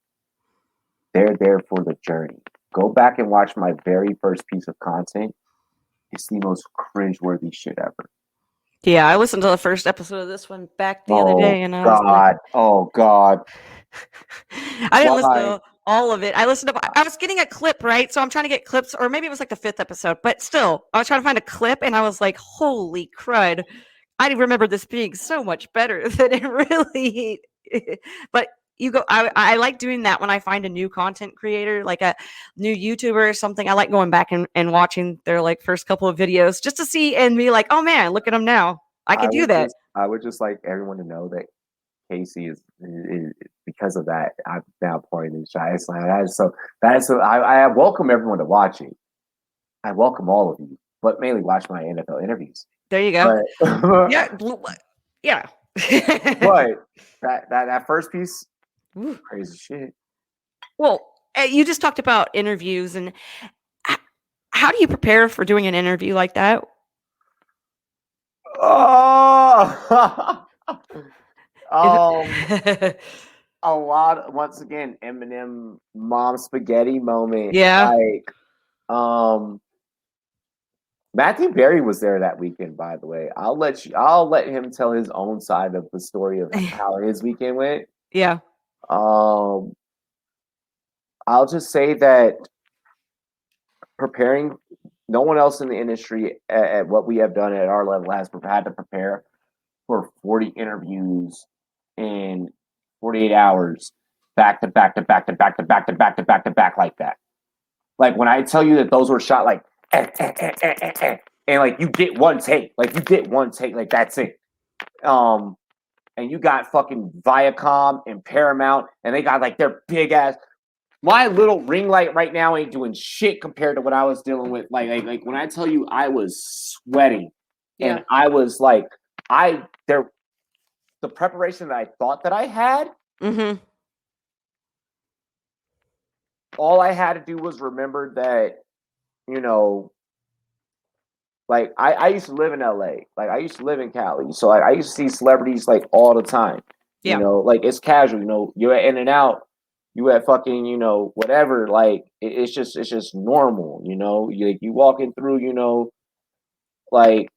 Speaker 2: they're there for the journey. Go back and watch my very first piece of content. It's the most cringeworthy shit ever.
Speaker 1: Yeah, I listened to the first episode of this one back the other
Speaker 2: Oh
Speaker 1: day, and I was like,
Speaker 2: God. Oh God.
Speaker 1: I didn't listen
Speaker 2: Why?
Speaker 1: to all of it. I listened to, I was getting a clip, right? So I'm trying to get clips, or maybe it was like the fifth episode, but still, I was trying to find a clip, and I was like, holy crud. I remember this being so much better than it really. But you go, I like doing that when I find a new content creator, like a new YouTuber or something. I like going back and watching their like first couple of videos just to see and be like, oh man, look at them now. I could do that.
Speaker 2: I would just like everyone to know that Kacey is because of that. I'm now pouring in shots. Like, that is so. I welcome everyone to watch it. I welcome all of you, but mainly watch my NFL interviews.
Speaker 1: There you go.
Speaker 2: But
Speaker 1: Yeah. Yeah.
Speaker 2: but that first piece,
Speaker 1: Ooh.
Speaker 2: crazy shit.
Speaker 1: Well, you just talked about interviews, and how do you prepare for doing an interview like that?
Speaker 2: Oh,
Speaker 1: Is
Speaker 2: a lot. Once again, Eminem mom spaghetti moment.
Speaker 1: yeah.
Speaker 2: Like, Matthew Berry was there that weekend. By the way, I'll let him tell his own side of the story of how his weekend went.
Speaker 1: Yeah.
Speaker 2: I'll just say that preparing, no one else in the industry at what we have done at our level has had to prepare for 40 interviews in 48 hours, back to back to back to back to back to back to back to back like that. Like when I tell you that those were shot like and like you get one take, like that's it. And you got fucking Viacom and Paramount, and they got like their big ass. My little ring light right now ain't doing shit compared to what I was dealing with. Like when I tell you I was sweating, and I was like, the preparation that I thought that I had, all I had to do was remember that, you know, like I used to live in LA, like I used to live in Cali, so I used to see celebrities like all the time. You know, like it's casual. You know, you're at In-N-Out, you at fucking, you know, whatever. Like it's just normal. You know, you walking through, you know, like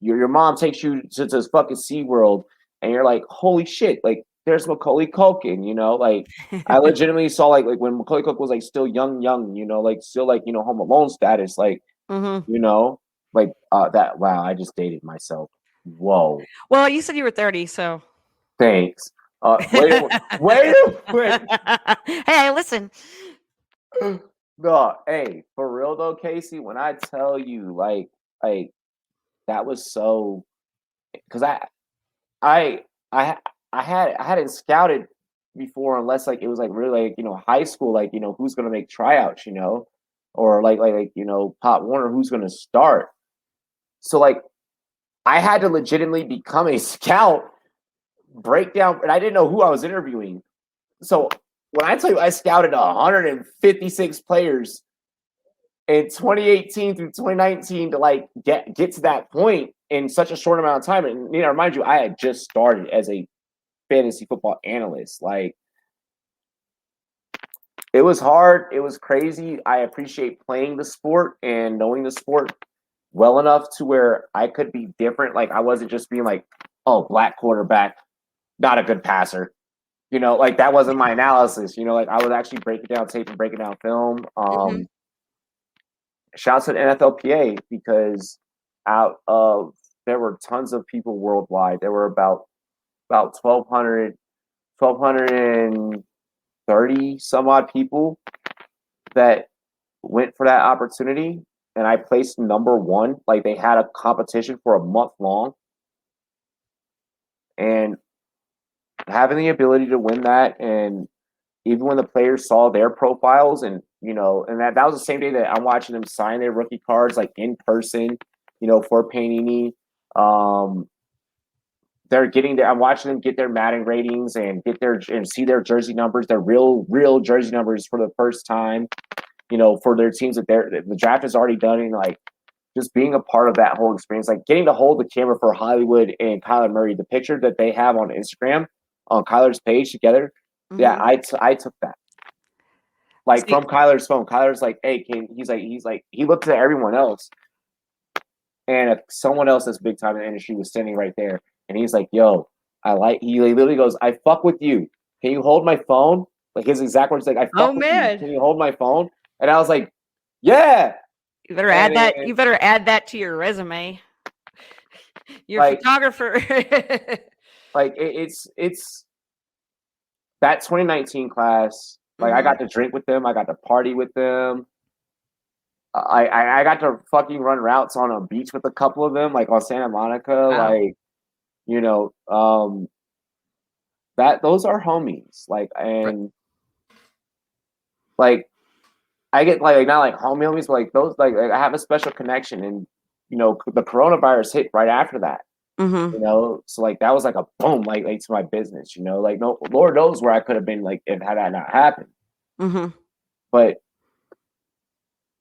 Speaker 2: your mom takes you to this fucking SeaWorld, and you're like, holy shit, like there's Macaulay Culkin. You know, like I legitimately saw like when Macaulay Culkin was like still young. You know, like still like, you know, Home Alone status, like. You know, like that. Wow, I just dated myself. Whoa.
Speaker 1: Well, you said you were 30, so.
Speaker 2: Thanks. Wait.
Speaker 1: Hey, listen.
Speaker 2: No, hey, for real though, Kacey. When I tell you, like that was so, because I hadn't scouted before unless like it was like really like, you know, high school, like, you know, who's gonna make tryouts, you know, or like you know, Pop Warner, who's gonna start. So like I had to legitimately become a scout, break down, and I didn't know who I was interviewing. So when I tell you I scouted 156 players in 2018 through 2019 to like get to that point in such a short amount of time. And you know, remind you, I had just started as a fantasy football analyst. Like it was hard, it was crazy. I appreciate playing the sport and knowing the sport well enough to where I could be different. Like I wasn't just being like, oh, black quarterback, not a good passer. You know, like that wasn't my analysis. You know, like I was actually breaking down tape and breaking down film. Shouts to the NFLPA because out of there were tons of people worldwide. There were about 1,230 some odd people that went for that opportunity, and I placed number one. Like they had a competition for a month long, and having the ability to win that, and even when the players saw their profiles, and you know, and that was the same day that I'm watching them sign their rookie cards like in person, you know, for Panini. They're getting there. I'm watching them get their Madden ratings and get their and see their jersey numbers, their real jersey numbers for the first time. You know, for their teams that the draft is already done, and like just being a part of that whole experience, like getting to hold the camera for Hollywood and Kyler Murray, the picture that they have on Instagram on Kyler's page together. Yeah, I took that. Like from Kyler's phone. Kyler's like, hey, he looked at everyone else. and someone else that's big time in the industry was standing right there, and he's like, "Yo, he literally goes, I fuck with you. Can you hold my phone?" Like his exact words, like, "I fuck with you. Can you hold my phone?" And I was like, "Yeah."
Speaker 1: You better add that. You better add that to your resume. You're a photographer.
Speaker 2: Like it's that 2019 class. Like I got to drink with them. I got to party with them. I got to fucking run routes on a beach with a couple of them, like on Santa Monica. Wow. Like, you know, those are homies. Like, and like I get like not like homies, but like those like I have a special connection. And you know, the coronavirus hit right after that. You know, so like that was like a boom, like to my business. You know, like no, Lord knows where I could have been, like if had that not happened. But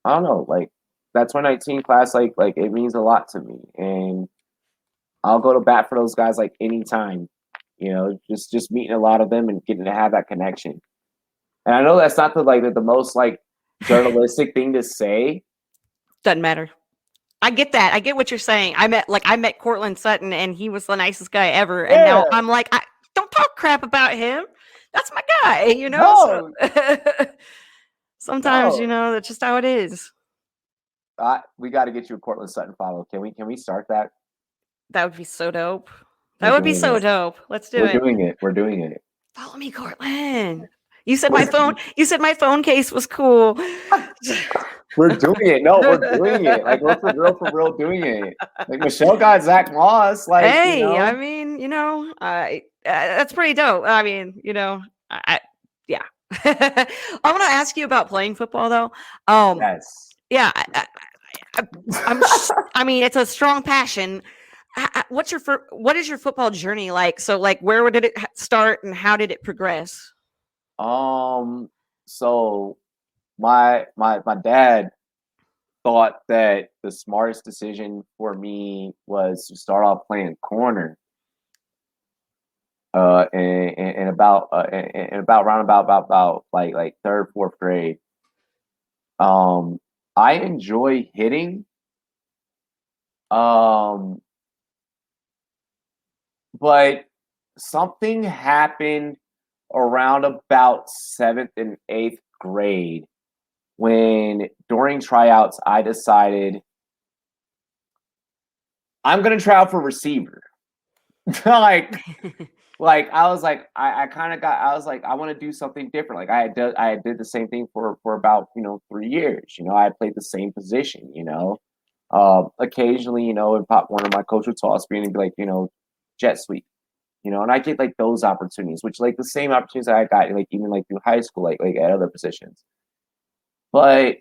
Speaker 2: I don't know, like that 2019 class, like it means a lot to me, and I'll go to bat for those guys like anytime. You know, just meeting a lot of them and getting to have that connection. And I know that's not the most like journalistic thing to say.
Speaker 1: Doesn't matter. I get that. I get what you're saying. I met Cortland Sutton, and he was the nicest guy ever. And now I'm like, don't talk crap about him. That's my guy, you know. No. So, sometimes, you know, that's just how it is.
Speaker 2: We got to get you a Cortland Sutton follow. Can we start that?
Speaker 1: That would be so dope. That would be so dope. Let's do it.
Speaker 2: We're doing it.
Speaker 1: Follow me, Cortland. You said my phone. You said my phone case was cool.
Speaker 2: We're doing it. No, we're doing it. Like we're for real doing it. Like Michelle got Zach Moss. Like,
Speaker 1: hey, you know? I mean, you know, that's pretty dope. I mean, you know, yeah. I want to ask you about playing football, though.
Speaker 2: Yes.
Speaker 1: Yeah. I mean, it's a strong passion. What is your football journey like? So, like, where did it start, and how did it progress?
Speaker 2: So my dad thought that the smartest decision for me was to start off playing corner. And about like third, fourth grade. I enjoy hitting. But something happened around about 7th and 8th grade when during tryouts I decided I'm gonna try out for receiver. like I was like I want to do something different. Like I did the same thing for about 3 years. I played the same position. Occasionally in pop one of my coach would toss me and be like jet sweep. And I get like those opportunities, which like the same opportunities that I got like even like through high school, like at other positions. But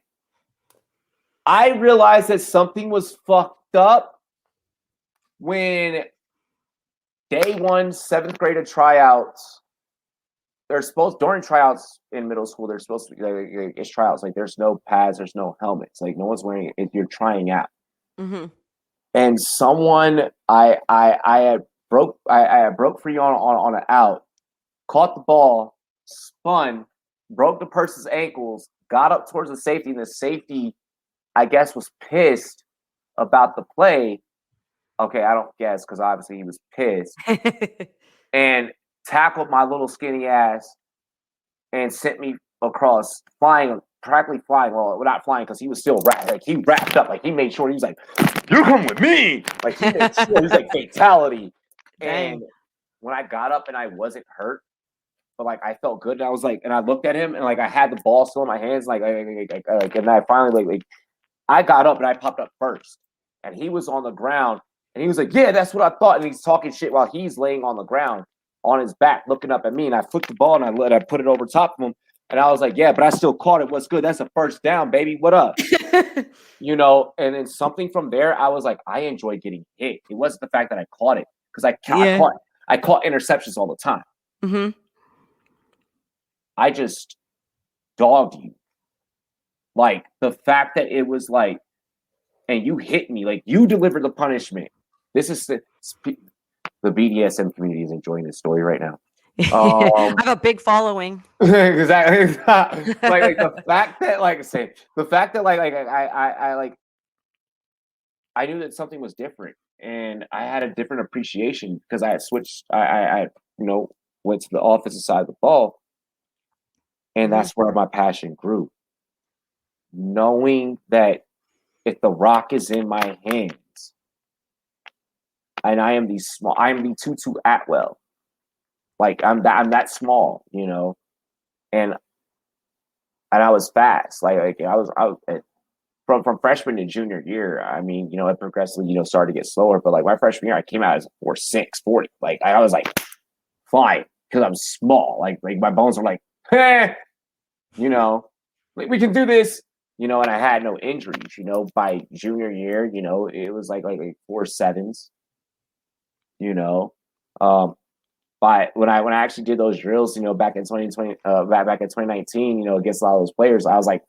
Speaker 2: I realized that something was fucked up when day one, 7th grade of tryouts. During tryouts in middle school, they're supposed to be like, it's tryouts. Like there's no pads, there's no helmets. Like no one's wearing it. You're trying out. Mm-hmm. And someone I had broke free on an out, caught the ball, spun, broke the person's ankles, got up towards the safety, and the safety, I guess, was pissed about the play. Okay, I don't guess because obviously he was pissed. And tackled my little skinny ass and sent me across, practically flying. Well, not flying because he was still wrapped. Like he wrapped up. Like he made sure he was like, "You come with me." Like he made sure he was like fatality. Dang. And when I got up and I wasn't hurt, but like I felt good, and I was like, and I looked at him and like I had the ball still in my hands, like and I finally like I got up and I popped up first, and he was on the ground, and he was like, "Yeah, that's what I thought," and he's talking shit while he's laying on the ground on his back, looking up at me, and I flipped the ball and I put it over top of him, and I was like, "Yeah, but I still caught it. What's good? That's a first down, baby. What up?" And then something from there, I was like, I enjoy getting hit. It wasn't the fact that I caught it because I caught interceptions all the time. Mm-hmm. I just dogged you. Like the fact that it was like, and you hit me, like you delivered the punishment. This is the BDSM community is enjoying this story right now.
Speaker 1: I have a big following.
Speaker 2: Exactly. like the fact that like I say, the fact that like I knew that something was different, and I had a different appreciation because I had switched. I went to the offensive side of the ball, and that's where my passion grew. Knowing that if the rock is in my hands, and I am the Tutu Atwell. Like I'm that small, and I was fast. Like I was from freshman to junior year. I mean, it progressively, started to get slower. But like my freshman year, I came out as 4'6", 40. Like I was like flying because I'm small. Like my bones were like, hey, like we can do this. And I had no injuries. By junior year, it was like 4.7s. But when I actually did those drills, back in 2020, back in 2019, against a lot of those players, I'm like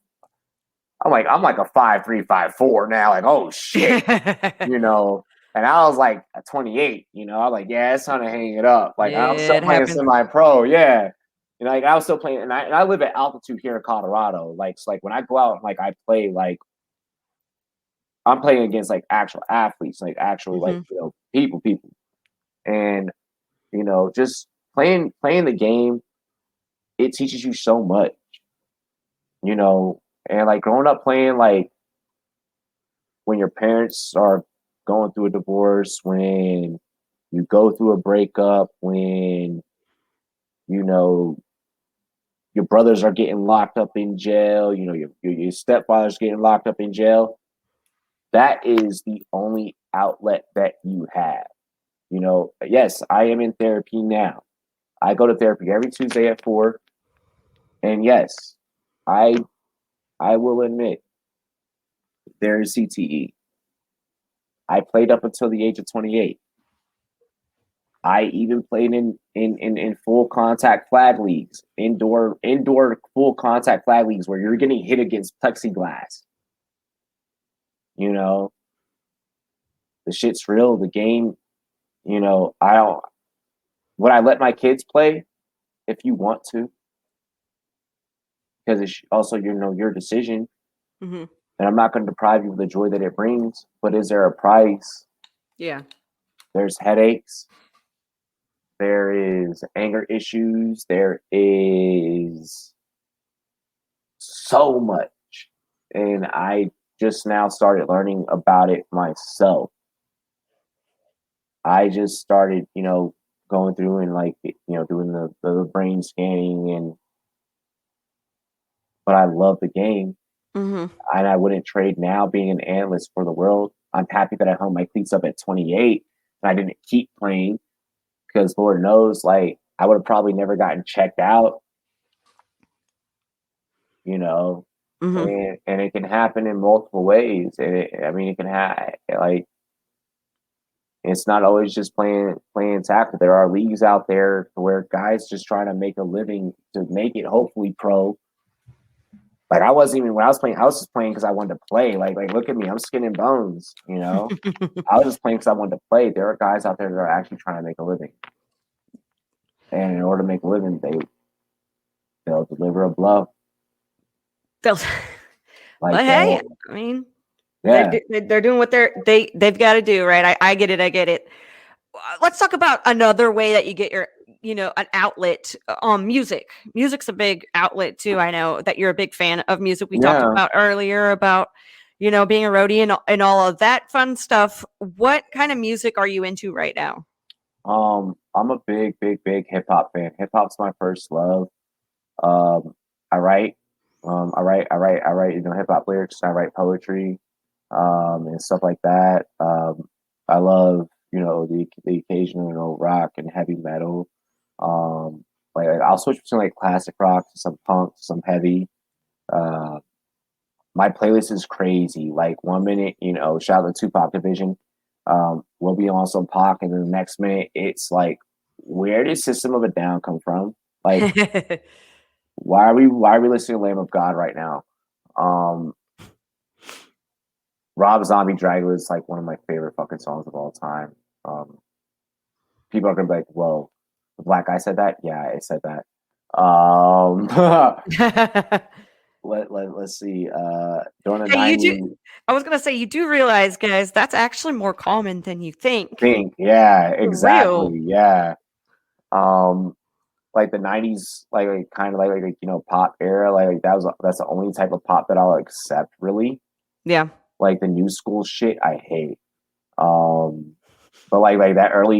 Speaker 2: a 5'3", 5'4" now. Like, oh shit, and I was like a 28. I was like, yeah, it's time to hang it up. Like I was still playing semi-pro, yeah. Like I was still playing, and I live at altitude here in Colorado. Like, so like when I go out, like I play like I'm playing against like actual athletes, like actually like people, and just playing the game, it teaches you so much, and like growing up playing, like when your parents are going through a divorce, when you go through a breakup, when, your brothers are getting locked up in jail, your stepfather's getting locked up in jail, that is the only outlet that you have. Yes, I am in therapy now. I go to therapy every Tuesday at 4. And yes, I will admit there is CTE. I played up until the age of 28. I even played in full contact flag leagues, indoor full contact flag leagues where you're getting hit against plexiglass. The shit's real. The game, I don't. Would I let my kids play? If you want to, because it's also your decision, and I'm not going to deprive you of the joy that it brings. But is there a price?
Speaker 1: Yeah.
Speaker 2: There's headaches. There is anger issues. There is so much, and I just now started learning about it myself. I just started, going through and like, doing the brain scanning but I love the game, and I wouldn't trade now being an analyst for the world. I'm happy that I hung my cleats up at 28 and I didn't keep playing because Lord knows, like I would have probably never gotten checked out, and it can happen in multiple ways. And it can have like it's not always just playing tackle. There are leagues out there where guys just trying to make a living to make it hopefully pro. Like I wasn't even when I was playing. I was just playing because I wanted to play. Like look at me, I'm skin and bones. I was just playing because I wanted to play. There are guys out there that are actually trying to make a living, and in order to make a living, they'll deliver a blow.
Speaker 1: But hey, I mean,
Speaker 2: yeah,
Speaker 1: they're doing what they've got to do, right? I get it. Let's talk about another way that you get your an outlet. Music. Music's a big outlet too. I know that you're a big fan of music. We talked about earlier about being a roadie and all of that fun stuff. What kind of music are you into right now?
Speaker 2: I'm a big hip hop fan. Hip hop's my first love. I write hip hop lyrics. I write poetry, and stuff like that. I love the occasional rock and heavy metal. Like I'll switch between like classic rock to some punk to some heavy. My playlist is crazy. Like 1 minute, shout out to Tupac Division. We'll be on some Pac, and then the next minute it's like, where did System of a Down come from? Like, why are we listening to Lamb of God right now? Rob Zombie Dragula is like one of my favorite fucking songs of all time. People are gonna be like, "Whoa, the black guy said that?" Yeah, I said that. let's see. During the
Speaker 1: Hey, you
Speaker 2: 90s,
Speaker 1: do. I was gonna say you do realize, guys, that's actually more common than you think.
Speaker 2: yeah,
Speaker 1: For real.
Speaker 2: exactly, yeah. Um, like the 90s, kind of pop era, that's the only type of pop that I'll accept, really.
Speaker 1: Yeah.
Speaker 2: Like the new school shit, I hate. But like that early,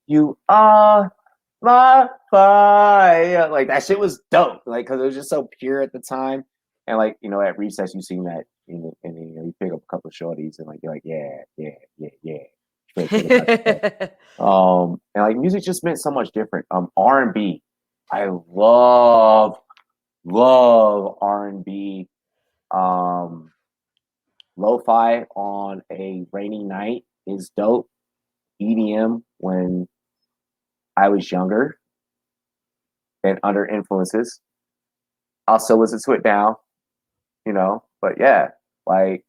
Speaker 2: you are my fire, like that shit was dope. Like because it was just so pure at the time, and at recess you seen that, and you pick up a couple of shorties and you're like, yeah, yeah, yeah, yeah. Feel good about yourself. And music just meant so much different. R&B, I love R&B. Lo-fi on a rainy night is dope. EDM when I was younger and under influences. I'll still listen to it now, but yeah, like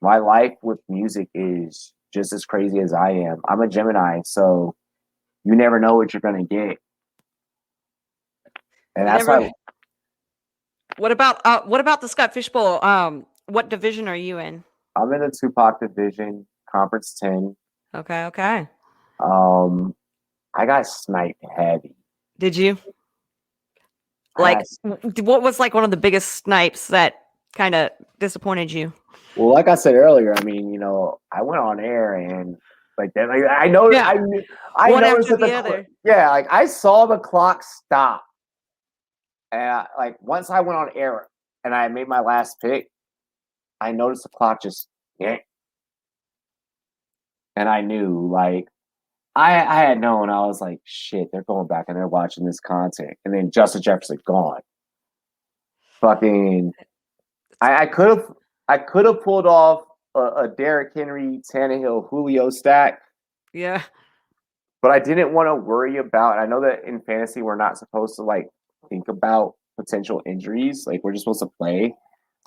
Speaker 2: my life with music is just as crazy as I am. I'm a Gemini, so you never know what you're gonna get. And
Speaker 1: You
Speaker 2: that's why
Speaker 1: never. What about the Scott Fishbowl? What division are you in?
Speaker 2: I'm in the Tupac division, Conference 10.
Speaker 1: Okay.
Speaker 2: I got sniped heavy.
Speaker 1: Did you?
Speaker 2: I got,
Speaker 1: What was one of the biggest snipes that kind of disappointed you?
Speaker 2: well, like I said earlier, I mean, I went on air and that. I know,
Speaker 1: Yeah.
Speaker 2: I
Speaker 1: One
Speaker 2: noticed
Speaker 1: after
Speaker 2: that
Speaker 1: the other.
Speaker 2: I saw the clock stop, and once I went on air and I made my last pick, I noticed the clock just yeah, and I knew I had known. I was like, shit, they're going back and they're watching this content, and then Justin Jefferson gone. Fucking, I could have pulled off a Derrick Henry, Tannehill, Julio stack.
Speaker 1: Yeah.
Speaker 2: But I didn't want to worry about. I know that in fantasy we're not supposed to think about potential injuries. We're just supposed to play.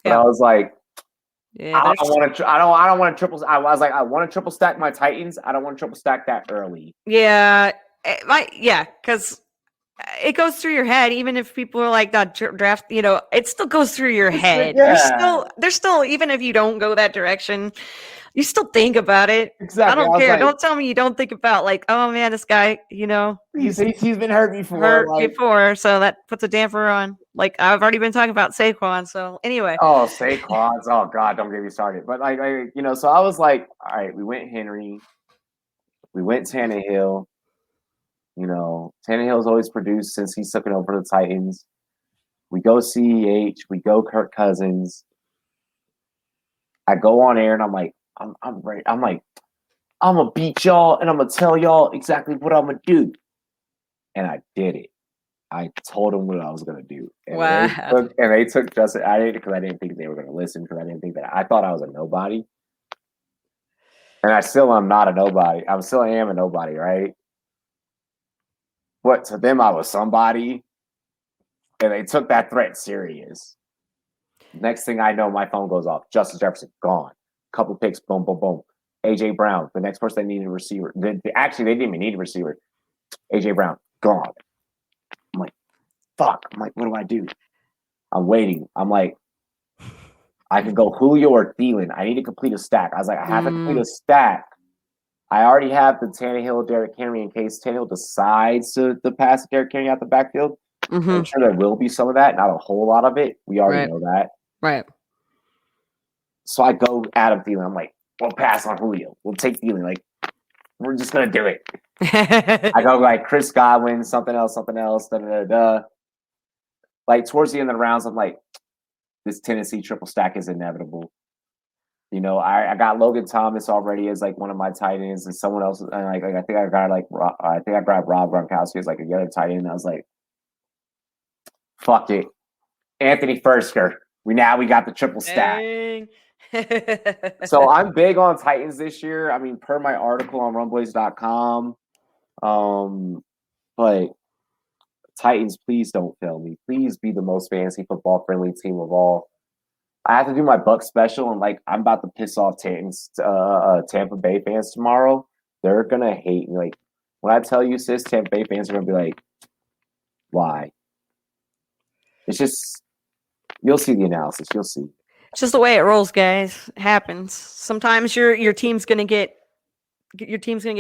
Speaker 2: But
Speaker 1: Yeah.
Speaker 2: I was like,
Speaker 1: Yeah.
Speaker 2: I don't want to. I don't want to triple. I was like, I want to triple stack my Titans. I don't want to triple stack that early.
Speaker 1: Yeah. Because it goes through your head, even if people are like that draft. It still goes through your head.
Speaker 2: Yeah.
Speaker 1: There's still, even if you don't go that direction, you still think about it.
Speaker 2: Exactly.
Speaker 1: I
Speaker 2: I
Speaker 1: don't
Speaker 2: was
Speaker 1: care.
Speaker 2: like,
Speaker 1: Don't tell me you don't think about oh man, this guy,
Speaker 2: he's been hurt before.
Speaker 1: hurt before, so that puts a damper on. I've already been talking about Saquon. So anyway.
Speaker 2: Oh, Saquon. Oh God, don't get me started. But so I was like, all right, we went Henry, we went Tannehill. Tannehill's always produced since he's took it over the Titans. We go CEH, we go Kirk Cousins. I go on air and I'm like, I'm ready. I'm like, I'm gonna beat y'all and I'm gonna tell y'all exactly what I'm gonna do. And I did it. I told them what I was gonna do. And
Speaker 1: Wow.
Speaker 2: they took Justin. I didn't because I didn't think they were gonna listen because I didn't think that I thought I was a nobody. And I still am not a nobody. I still am a nobody, right? But to them I was somebody. And they took that threat serious. Next thing I know, my phone goes off. Justin Jefferson gone. Couple picks, boom, boom, boom. AJ Brown, the next person they needed a receiver. Actually, they didn't even need a receiver. AJ Brown, gone. I'm like, fuck. I'm like, what do I do? I'm waiting. I'm like, I could go Julio or Thielen. I need to complete a stack. I was like, I have to complete a stack. I already have the Tannehill, Derrick Henry in case Tannehill decides to pass Derrick Henry out the backfield.
Speaker 1: Mm-hmm.
Speaker 2: I'm sure there will be some of that, not a whole lot of it. We already know that.
Speaker 1: Right.
Speaker 2: So I go Adam Thielen. I'm like, we'll pass on Julio. We'll take Thielen. We're just gonna do it. I go Chris Godwin, something else, da da da. Towards the end of the rounds, I'm like, this Tennessee triple stack is inevitable. I got Logan Thomas already as one of my tight ends, and someone else, and I think I grabbed Rob Gronkowski as the other tight end. I was like, fuck it, Anthony Fursker. We got the triple stack. So I'm big on Titans this year. I mean, per my article on Rumboyz.com. But Titans, please don't fail me. Please be the most fantasy football friendly team of all. I have to do my Buck special, and I'm about to piss off Tampa Bay fans tomorrow. They're gonna hate me. When I tell you, sis, Tampa Bay fans are gonna be like, "Why?" It's just You'll see the analysis. You'll see.
Speaker 1: It's just the way it rolls, guys. It happens. Sometimes your team's gonna get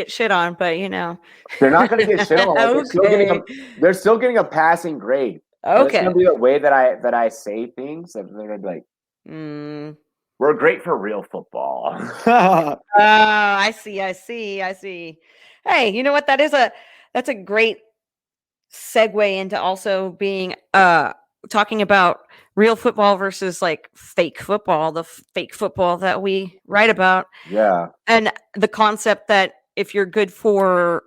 Speaker 1: shit on, but you know.
Speaker 2: They're not going to get shit on.
Speaker 1: Okay.
Speaker 2: They're still getting a passing grade. But it's
Speaker 1: Okay.
Speaker 2: going to be the way that I say things. That they're going to be like, we're great for real football.
Speaker 1: I see. Hey, you know what? That's a great segue into also being talking about real football versus like fake football, the fake football that we write about.
Speaker 2: Yeah.
Speaker 1: And the concept that if you're good for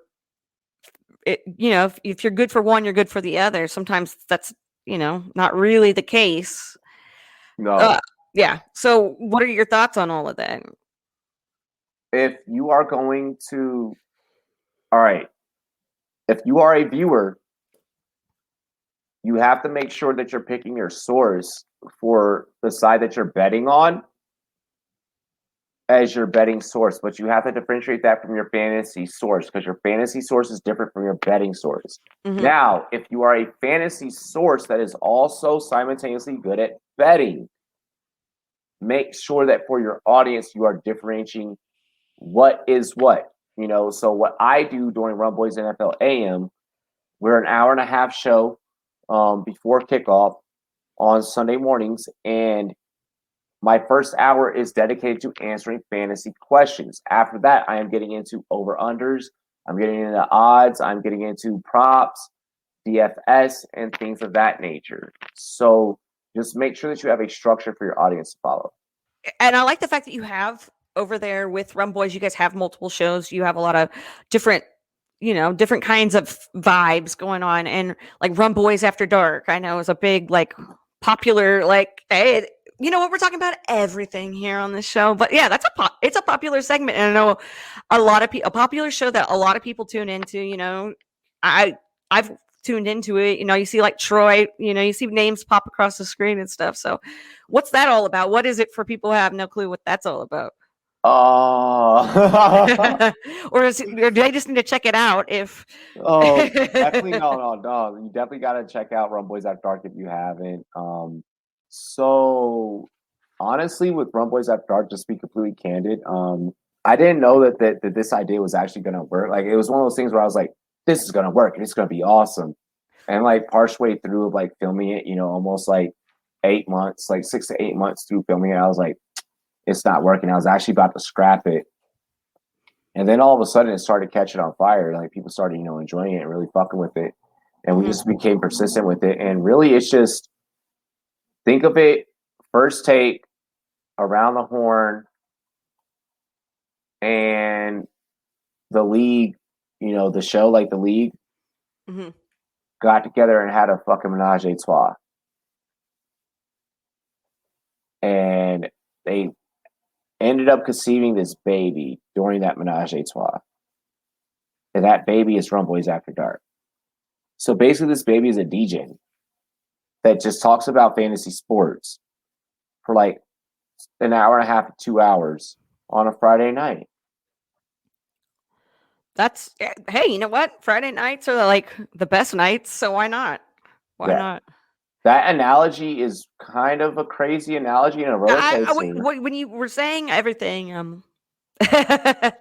Speaker 1: it, you know, if you're good for one, you're good for the other. Sometimes that's, you know, not really the case.
Speaker 2: No.
Speaker 1: Yeah. So what are your thoughts on all of that?
Speaker 2: If you are going to, all right, if you are a viewer, you have to make sure that you're picking your source for the side that you're betting on as your betting source, but you have to differentiate that from your fantasy source because your fantasy source is different from your betting source.
Speaker 1: Mm-hmm.
Speaker 2: Now, if you are a fantasy source that is also simultaneously good at betting, make sure that for your audience, you are differentiating what is what. You know, so what I do during Rumboyz NFL AM, we're an hour and a half show before kickoff on Sunday mornings, and my first hour is dedicated to answering fantasy questions. After that, I am getting into over-unders. I'm getting into odds. I'm getting into props, DFS, and things of that nature. So just make sure that you have a structure for your audience to follow.
Speaker 1: And I like the fact that you have over there with Rumboyz, you guys have multiple shows. You have a lot of different, you know, different kinds of vibes going on. And like Rumboyz After Dark, I know is a big, like, popular, like, hey, you know what, we're talking about everything here on this show. But yeah, it's a popular segment, and I know a popular show that a lot of people tune into. You know, I've tuned into it. You know, you see like Troy. You know, you see names pop across the screen and stuff. So, what's that all about? What is it for people who have no clue what that's all about? Or do they just need to check it out?
Speaker 2: Definitely no. You definitely got to check out Rumboyz After Dark if you haven't. So honestly, with Rumboyz After Dark, just to be completely candid, I didn't know that this idea was actually going to work. Like, it was one of those things where I was like, this is going to work and it's going to be awesome. And like partially through of like filming it, you know, almost like 8 months, like 6 to 8 months through filming it, I was like, it's not working. I was actually about to scrap it. And then all of a sudden it started catching on fire. Like, people started, you know, enjoying it and really fucking with it. And we just became persistent with it. And really, it's just, think of it, first take, around the horn, and the league, you know, the show, like the league, got together and had a fucking menage a trois. And they ended up conceiving this baby during that menage a trois. And that baby is Rumboyz After Dark. So basically, this baby is a DJ that just talks about fantasy sports for like an hour and a half to 2 hours on a Friday night.
Speaker 1: That's, hey, you know what? Friday nights are like the best nights, so why not? Why not?
Speaker 2: That analogy is kind of a crazy analogy in a roller coaster.
Speaker 1: When you were saying everything,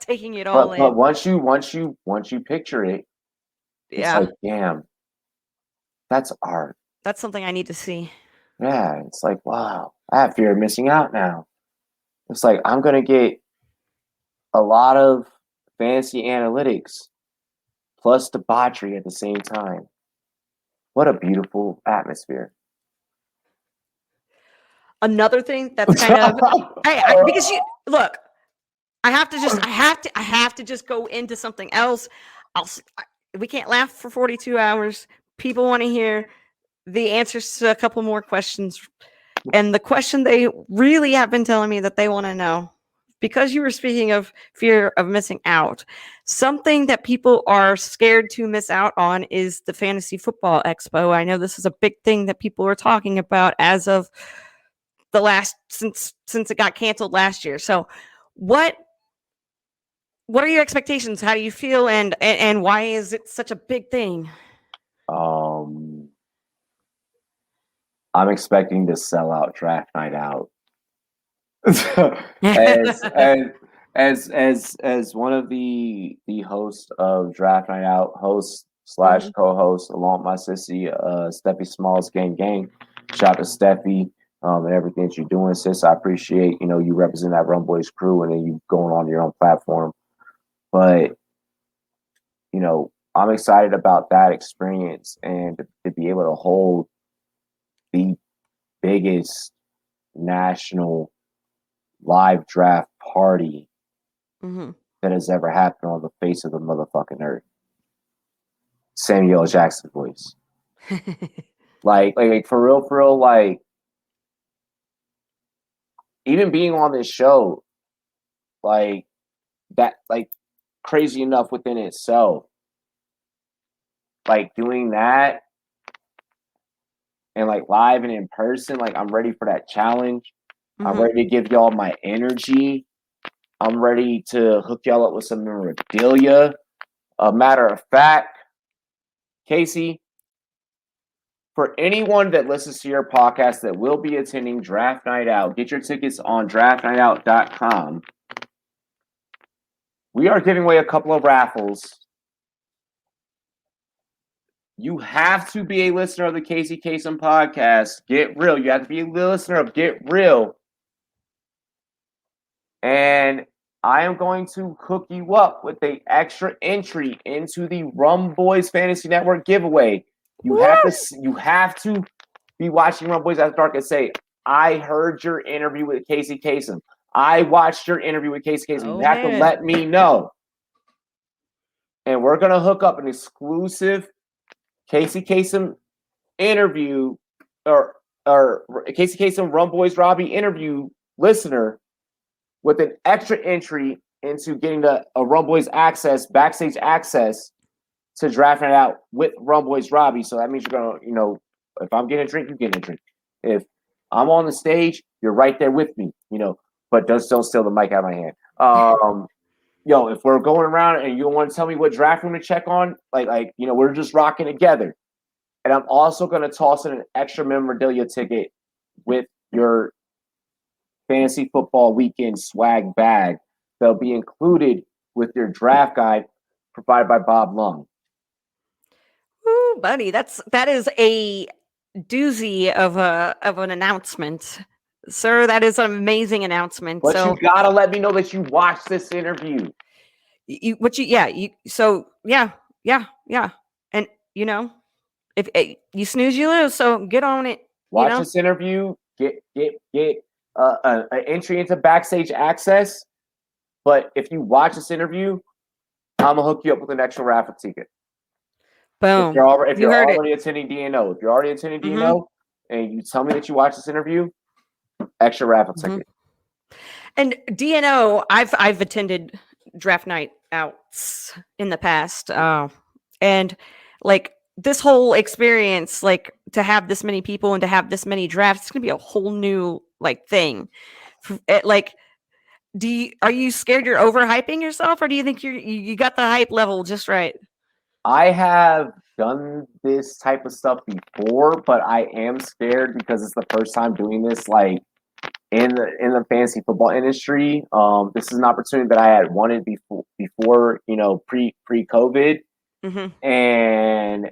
Speaker 1: taking it
Speaker 2: but
Speaker 1: in.
Speaker 2: once you picture it, it's like, damn, that's art.
Speaker 1: That's something I need to see.
Speaker 2: Yeah, it's like, wow, I have fear of missing out now. It's like, I'm gonna get a lot of fancy analytics plus debauchery at the same time. What a beautiful atmosphere.
Speaker 1: Another thing that's kind of because you look, I have to just go into something else. We can't laugh for 42 hours. People want to hear the answers to a couple more questions. And the question they really have been telling me that they want to know, because you were speaking of fear of missing out, something that people are scared to miss out on is the Fantasy Football Expo. I know this is a big thing that people are talking about as of the last, since it got canceled last year. So what are your expectations? How do you feel? And why is it such a big thing?
Speaker 2: I'm expecting to sell out draft night out. as one of the hosts of Draft Night Out, host / co-host, along with my sissy, Steffi Smalls, gang. Shout out to Steffi and everything that you're doing, sis. I appreciate you represent that Rumboyz crew, and then you going on your own platform. But I'm excited about that experience and to be able to hold the biggest national live draft party that has ever happened on the face of the motherfucking earth. Samuel Jackson voice. like for real, like even being on this show, like that, like crazy enough within itself. Like doing that and like live and in person, like I'm ready for that challenge. I'm ready to give y'all my energy. I'm ready to hook y'all up with some memorabilia. A matter of fact, Kacey, for anyone that listens to your podcast that will be attending Draft Night Out, get your tickets on draftnightout.com. We are giving away a couple of raffles. You have to be a listener of the Kacey Kasem podcast. Get Real. You have to be a listener of Get Real. And I am going to hook you up with an extra entry into the Rumboyz Fantasy Network giveaway. You have to be watching Rumboyz After Dark and say, I heard your interview with Kacey Kasem. I watched your interview with Kacey Kasem. You have to let me know. And we're going to hook up an exclusive Kacey Kasem interview or Kacey Kasem Rumboyz Robbie interview listener with an extra entry into getting a Rumboyz access, backstage access to Draft Night Out with Rumboyz Robbie. So that means you're going to, if I'm getting a drink, you get a drink. If I'm on the stage, you're right there with me, but don't steal the mic out of my hand. If we're going around and you don't want to tell me what draft room to check on, we're just rocking together. And I'm also going to toss in an extra memorabilia ticket with your fantasy football weekend swag bag. They'll be included with your draft guide provided by Bob Lung.
Speaker 1: Ooh, buddy, that is a doozy of an announcement, sir. That is an amazing announcement.
Speaker 2: But you gotta let me know that you watched this interview.
Speaker 1: Yeah. And if you snooze, you lose. So get on it.
Speaker 2: Watch this interview. Get an entry into backstage access. But if you watch this interview, I'm gonna hook you up with an extra raffle ticket.
Speaker 1: Boom.
Speaker 2: If you're already attending DNO, and you tell me that you watched this interview, extra raffle ticket.
Speaker 1: And DNO, I've attended Draft Night Outs in the past, and like this whole experience, like to have this many people and to have this many drafts, it's gonna be a whole new thing. Are you scared you're overhyping yourself, or do you think you got the hype level just right?
Speaker 2: I have done this type of stuff before, but I am scared because it's the first time doing this, in the fantasy football industry. This is an opportunity that I had wanted before pre-COVID, and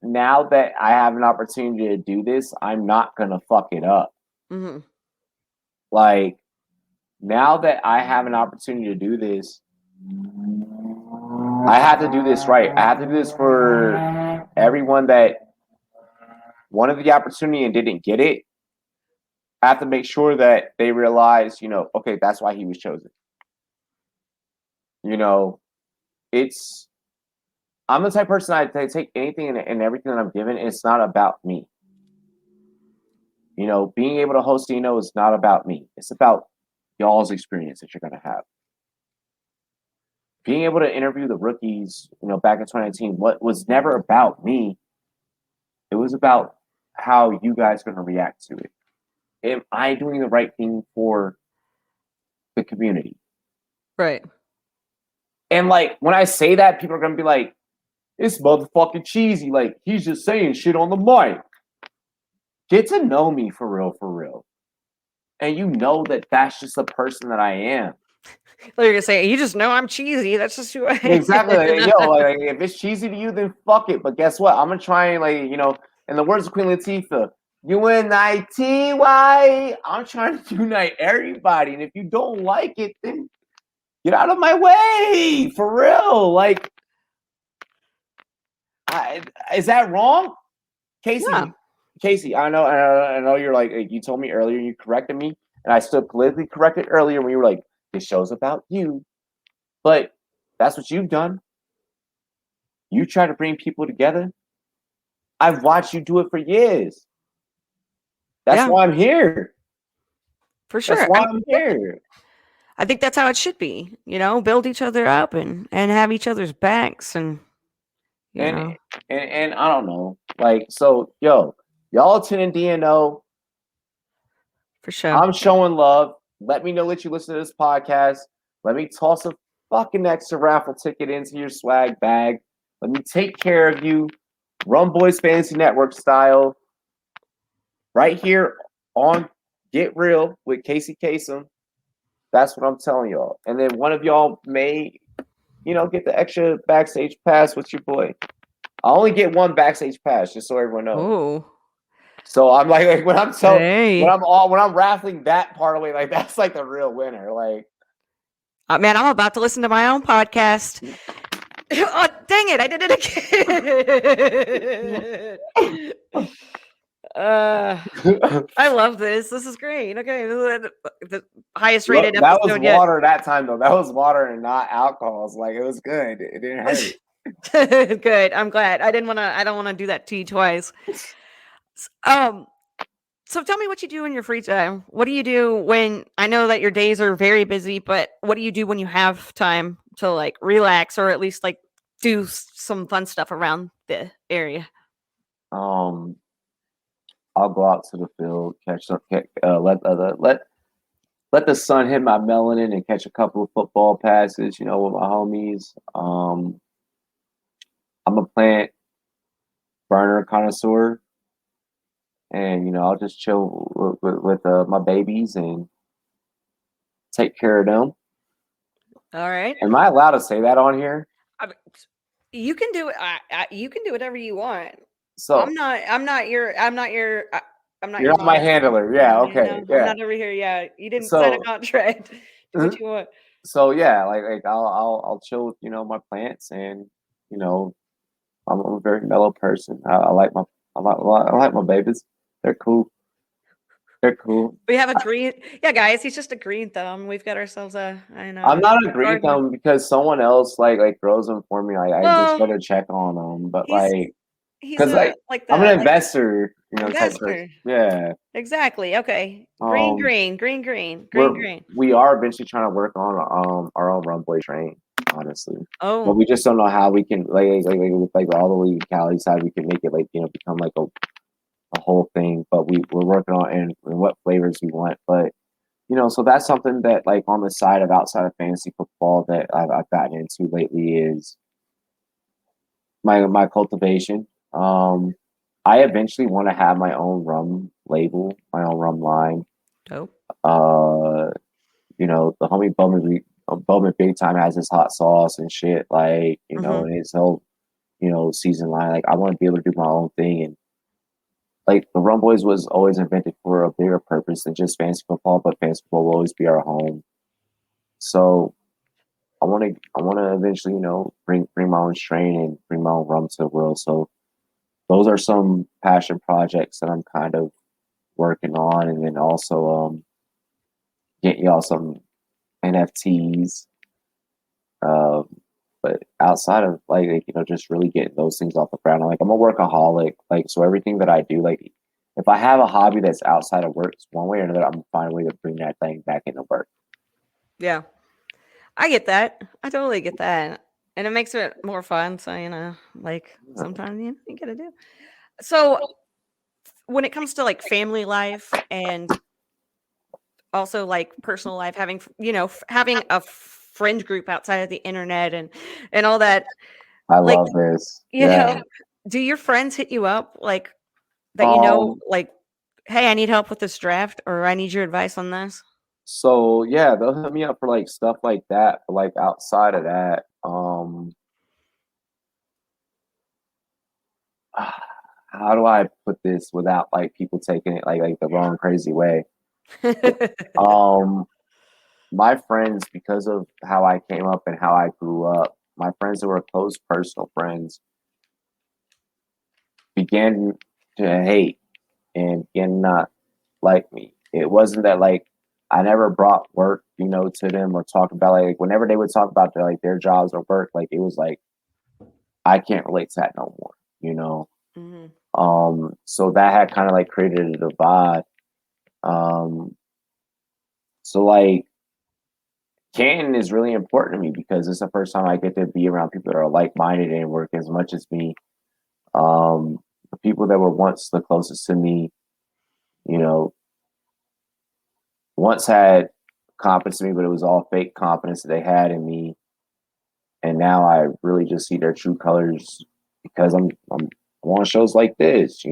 Speaker 2: now that I have an opportunity to do this, I'm not gonna fuck it up. Now that I have an opportunity to do this, I have to do this right. I have to do this for everyone that wanted the opportunity and didn't get it. I have to make sure that they realize, okay, that's why he was chosen. I'm the type of person I take anything and everything that I'm given. It's not about me. Being able to host is not about me. It's about y'all's experience that you're going to have. Being able to interview the rookies, back in 2019, what was never about me. It was about how you guys are going to react to it. Am I doing the right thing for the community?
Speaker 1: Right.
Speaker 2: And when I say that, people are going to be like, it's motherfucking cheesy. He's just saying shit on the mic. get to know me for real. And you know that that's just the person that I am.
Speaker 1: Like you're gonna say, you just know I'm cheesy. That's just who I am.
Speaker 2: Exactly. Like, if it's cheesy to you, then fuck it. But guess what? I'm gonna try and in the words of Queen Latifah, UNITY. I'm trying to unite everybody. And if you don't like it, then get out of my way. For real. Like, is that wrong? Kacey,
Speaker 1: Yeah.
Speaker 2: Kacey, I know you're like, you told me earlier, you corrected me, and I stood politically corrected earlier when you were like, this show's about you. But that's what you've done. You try to bring people together. I've watched you do it for years. That's why I'm here.
Speaker 1: For sure.
Speaker 2: That's why I'm here.
Speaker 1: I think that's how it should be, build each other up and have each other's backs and
Speaker 2: I don't know. Like, so y'all tune in DNO.
Speaker 1: For sure.
Speaker 2: I'm showing love. Let me know that you listen to this podcast. Let me toss a fucking extra raffle ticket into your swag bag. Let me take care of you. Rumboyz Fantasy Network style. Right here on Get Real with Kacey Kasem. That's what I'm telling y'all. And then one of y'all may, get the extra backstage pass with your boy. I only get one backstage pass, just so everyone knows.
Speaker 1: Ooh.
Speaker 2: So I'm like when I'm raffling that part away, like that's like the real winner. Like,
Speaker 1: man, I'm about to listen to my own podcast. Oh, dang it! I did it again. I love this. This is great. Okay, the highest rated episode.
Speaker 2: That was water that time though. That was water and not alcohol. Like it was good. It didn't hurt.
Speaker 1: Good. I'm glad. I don't want to do that to you twice. So tell me what you do in your free time. What do you do when I know that your days are very busy, but what do you do when you have time to like relax or at least like do some fun stuff around the area?
Speaker 2: I'll go out to the field, let the sun hit my melanin and catch a couple of football passes, with my homies. I'm a plant burner connoisseur. And I'll just chill with my babies and take care of them.
Speaker 1: All right.
Speaker 2: Am I allowed to say that on here?
Speaker 1: You can do it. You can do whatever you want.
Speaker 2: So
Speaker 1: I'm not your.
Speaker 2: You're not my handler. Yeah. Okay. Yeah.
Speaker 1: I'm not over here. Yeah. You didn't sign a contract. Do what you want.
Speaker 2: So yeah, like I'll chill with my plants and I'm a very mellow person. I like my babies. They're cool.
Speaker 1: We have a green. Yeah, guys, he's just a green thumb. We've got ourselves a. I know.
Speaker 2: I'm not a green thumb because someone else like grows them for me. I just gotta check on them, but because I'm an investor, type person. Yeah.
Speaker 1: Exactly. Okay. Green.
Speaker 2: We are eventually trying to work on our own runboy train. Honestly.
Speaker 1: Oh.
Speaker 2: But we just don't know how we can like all the legality side we can make it become like a whole thing. But we're working on and what flavors we want. But so that's something that like on the side of outside of fantasy football that I've gotten into lately is my cultivation. I eventually want to have my own rum label, my own rum line.
Speaker 1: Oh.
Speaker 2: The homie Bowman Big Time has his hot sauce and shit, like, and his whole, season line. Like, I want to be able to do my own thing. And, like, the Rumboyz was always invented for a bigger purpose than just fantasy football, but fantasy football will always be our home. So, I want to eventually, bring my own strain and bring my own rum to the world. So, those are some passion projects that I'm kind of working on. And then also, getting y'all some NFTs, but outside of just really getting those things off the ground, I'm a workaholic, so everything that I do, if I have a hobby that's outside of work, one way or another, I'm gonna find a way to bring that thing back into work.
Speaker 1: Yeah, I get that. I totally get that, and it makes it more fun. So sometimes you gotta do. So when it comes to like family life and also like personal life, having a friend group outside of the internet and all that.
Speaker 2: I love this.
Speaker 1: Do your friends hit you up like that? hey, I need help with this draft, or I need your advice on this.
Speaker 2: So yeah, they'll hit me up for like stuff like that. But like outside of that, how do I put this without like people taking it like the wrong crazy way? Um, my friends, because of how I came up and how I grew up, my friends that were close personal friends began to hate and began not like me. It wasn't that like I never brought work, to them or talked about like whenever they would talk about their jobs or work, like it was like I can't relate to that no more.
Speaker 1: Mhm.
Speaker 2: So that had kind of like created a divide. So like Canton is really important to me because it's the first time I get to be around people that are like-minded and work as much as me. The people that were once the closest to me, you know, once had confidence in me, but it was all fake confidence that they had in me. And now I really just see their true colors because I'm on shows like this,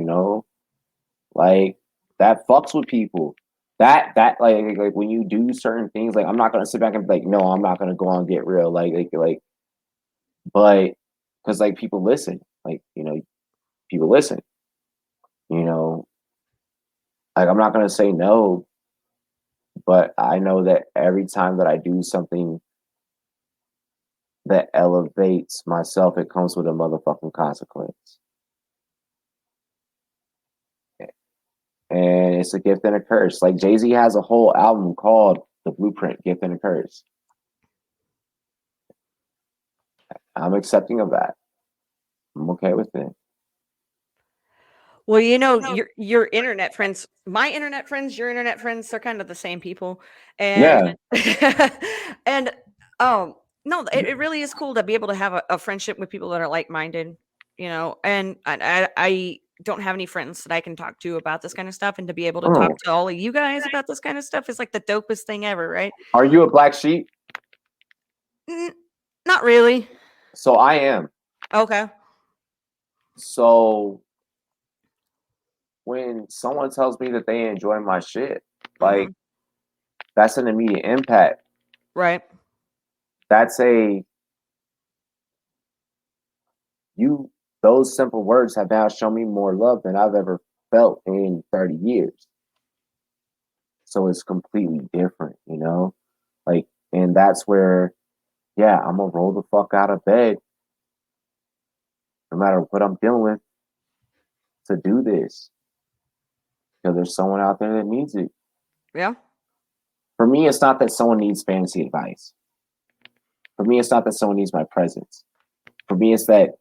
Speaker 2: like that fucks with people. That like when you do certain things, like I'm not gonna sit back and be like, no, I'm not gonna go on Get Real, but because like people listen, people listen, you know, like I'm not gonna say no, but I know that every time that I do something that elevates myself, it comes with a motherfucking consequence. And it's a gift and a curse. Like Jay-Z has a whole album called The Blueprint, Gift and a Curse. I'm accepting of that. I'm okay with it.
Speaker 1: Well, your internet friends, my internet friends, your internet friends, they're kind of the same people. And
Speaker 2: Yeah.
Speaker 1: and no, it really is cool to be able to have a friendship with people that are like-minded, and I don't have any friends that I can talk to about this kind of stuff, and to be able to talk
Speaker 2: Oh,
Speaker 1: to all of you guys about this kind of stuff is like the dopest thing ever, right?
Speaker 2: are you a black sheep?
Speaker 1: N- Not really.
Speaker 2: So I am.
Speaker 1: Okay.
Speaker 2: So when someone tells me that they enjoy my shit, like
Speaker 1: Hmm.
Speaker 2: that's an immediate impact.
Speaker 1: Right.
Speaker 2: That's you those simple words have now shown me more love than I've ever felt in 30 years. So it's completely different, Like, and that's where, yeah, I'm gonna roll the fuck out of bed, no matter what I'm dealing with, to do this. Because there's someone out there that needs it.
Speaker 1: Yeah.
Speaker 2: For me, it's not that someone needs fantasy advice. For me, it's not that someone needs my presence. For me, it's that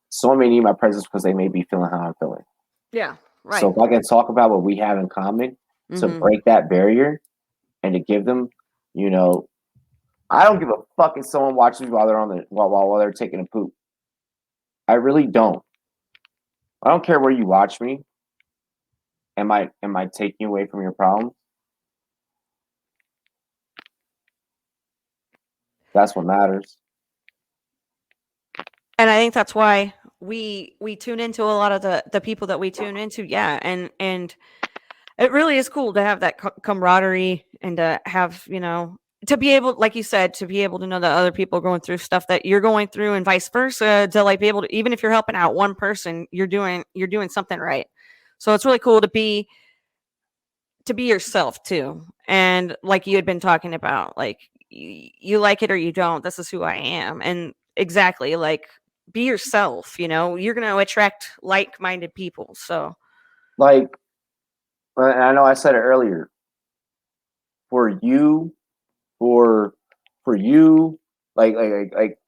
Speaker 2: someone may need my presence because they may be feeling how I'm feeling.
Speaker 1: Yeah.
Speaker 2: So
Speaker 1: Right.
Speaker 2: if I can talk about what we have in common to
Speaker 1: Hmm.
Speaker 2: break that barrier and to give them, I don't give a fuck if someone watches me while they're while they're taking a poop. I really don't. I don't care where you watch me. Am I taking you away from your problems? That's what matters.
Speaker 1: And I think that's why we tune into a lot of the people that we tune into. Yeah. And it really is cool to have that camaraderie, and to have, to be able, like you said, to be able to know that other people are going through stuff that you're going through, and vice versa, to like be able to, even if you're helping out one person, you're doing something right. So it's really cool to be yourself too. And like you had been talking about, like you like it or you don't, this is who I am. And exactly, like, be yourself, you're going to attract like-minded people. So
Speaker 2: Like, and I know I said it earlier. For you, for you, I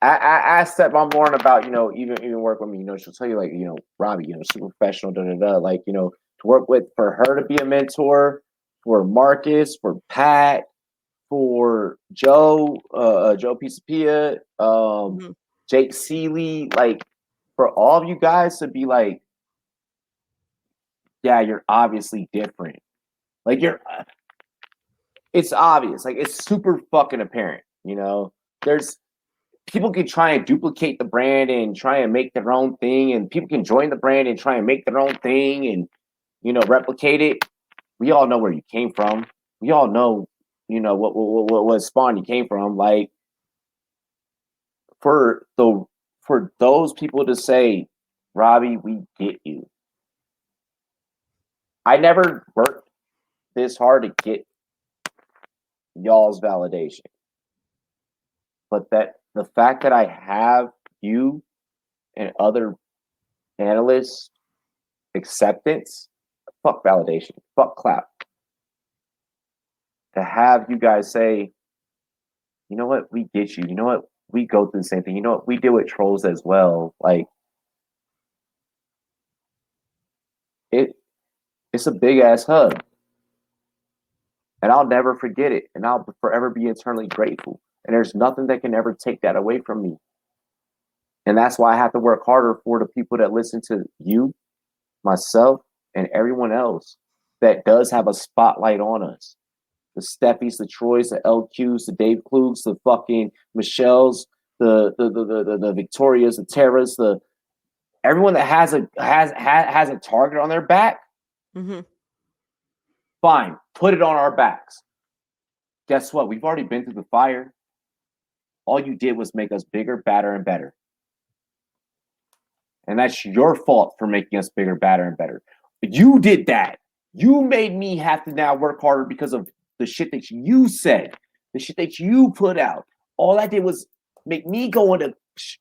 Speaker 2: asked that my Lauren about, even work with me, she'll tell you like, Robbie, super professional, da da da. Like, to work with, for her to be a mentor, for Marcus, for Pat, for Joe, Joe Pisapia,
Speaker 1: mhm.
Speaker 2: Jake Seeley, like for all of you guys to be like, yeah, you're obviously different. Like it's obvious. Like it's super fucking apparent. There's people can try and duplicate the brand and try and make their own thing, and people can join the brand and try and make their own thing, and replicate it. We all know where you came from. We all know, what spawn you came from. Like, for those people to say, Robbie, we get you. I never worked this hard to get y'all's validation. But that the fact that I have you and other analysts acceptance, fuck validation, fuck clap. To have you guys say, you know what, we get you. You know what, we go through the same thing. You know what, we deal with trolls as well. Like, it's a big ass hug. And I'll never forget it. And I'll forever be eternally grateful. And there's nothing that can ever take that away from me. And that's why I have to work harder for the people that listen to you, myself, and everyone else that does have a spotlight on us. The Steffies, the Troys, the LQs, the Dave Klugs, the fucking Michelles, the Victorias, the Terras, everyone that has a target on their back.
Speaker 1: Mm-hmm.
Speaker 2: Fine, put it on our backs. Guess what? We've already been through the fire. All you did was make us bigger, badder, and better. And that's your fault for making us bigger, badder, and better. But you did that. You made me have to now work harder because of the shit that you said, the shit that you put out. All I did was make me go into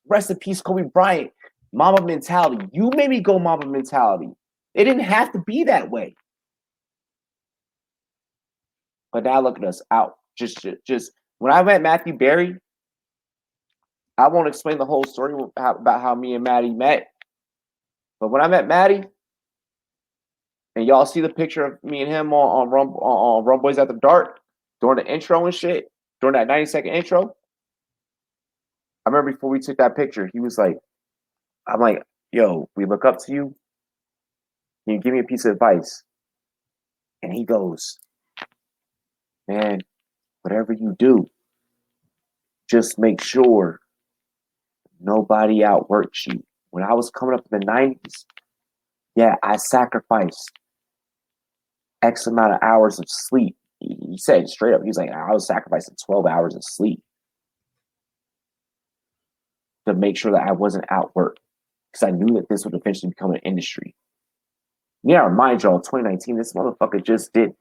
Speaker 2: rest in peace, Kobe Bryant, mama mentality. You made me go mama mentality. It didn't have to be that way. But now look at us out. Just when I met Matthew Berry, I won't explain the whole story about how me and Maddie met. But when I met Maddie, and y'all see the picture of me and him on Rumboyz After Dark during the intro and shit, during that 90-second intro, I remember before we took that picture, he was like, I'm like, yo, we look up to you. Can you give me a piece of advice? And he goes, man, whatever you do, just make sure nobody outworks you. When I was coming up in the 90s, yeah, I sacrificed X amount of hours of sleep. He said straight up, he was like, I was sacrificing 12 hours of sleep to make sure that I wasn't outworked, because I knew that this would eventually become an industry. Yeah, remind y'all, 2019, this motherfucker just did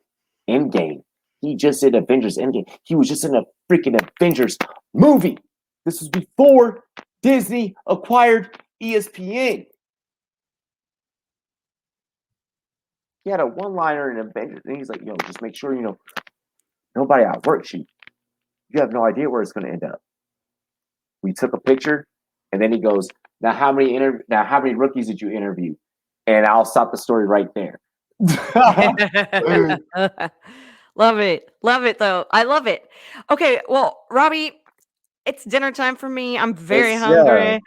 Speaker 2: Endgame. He just did Avengers Endgame. He was just in a freaking Avengers movie. This was before Disney acquired ESPN. He had a one-liner in Avengers, and he's like, yo, just make sure, nobody outworks you. You have no idea where it's going to end up. We took a picture, and then he goes, now how many rookies did you interview? And I'll stop the story right there.
Speaker 1: Love it. Love it, though. I love it. Okay, well, Robbie, it's dinner time for me. I'm very hungry.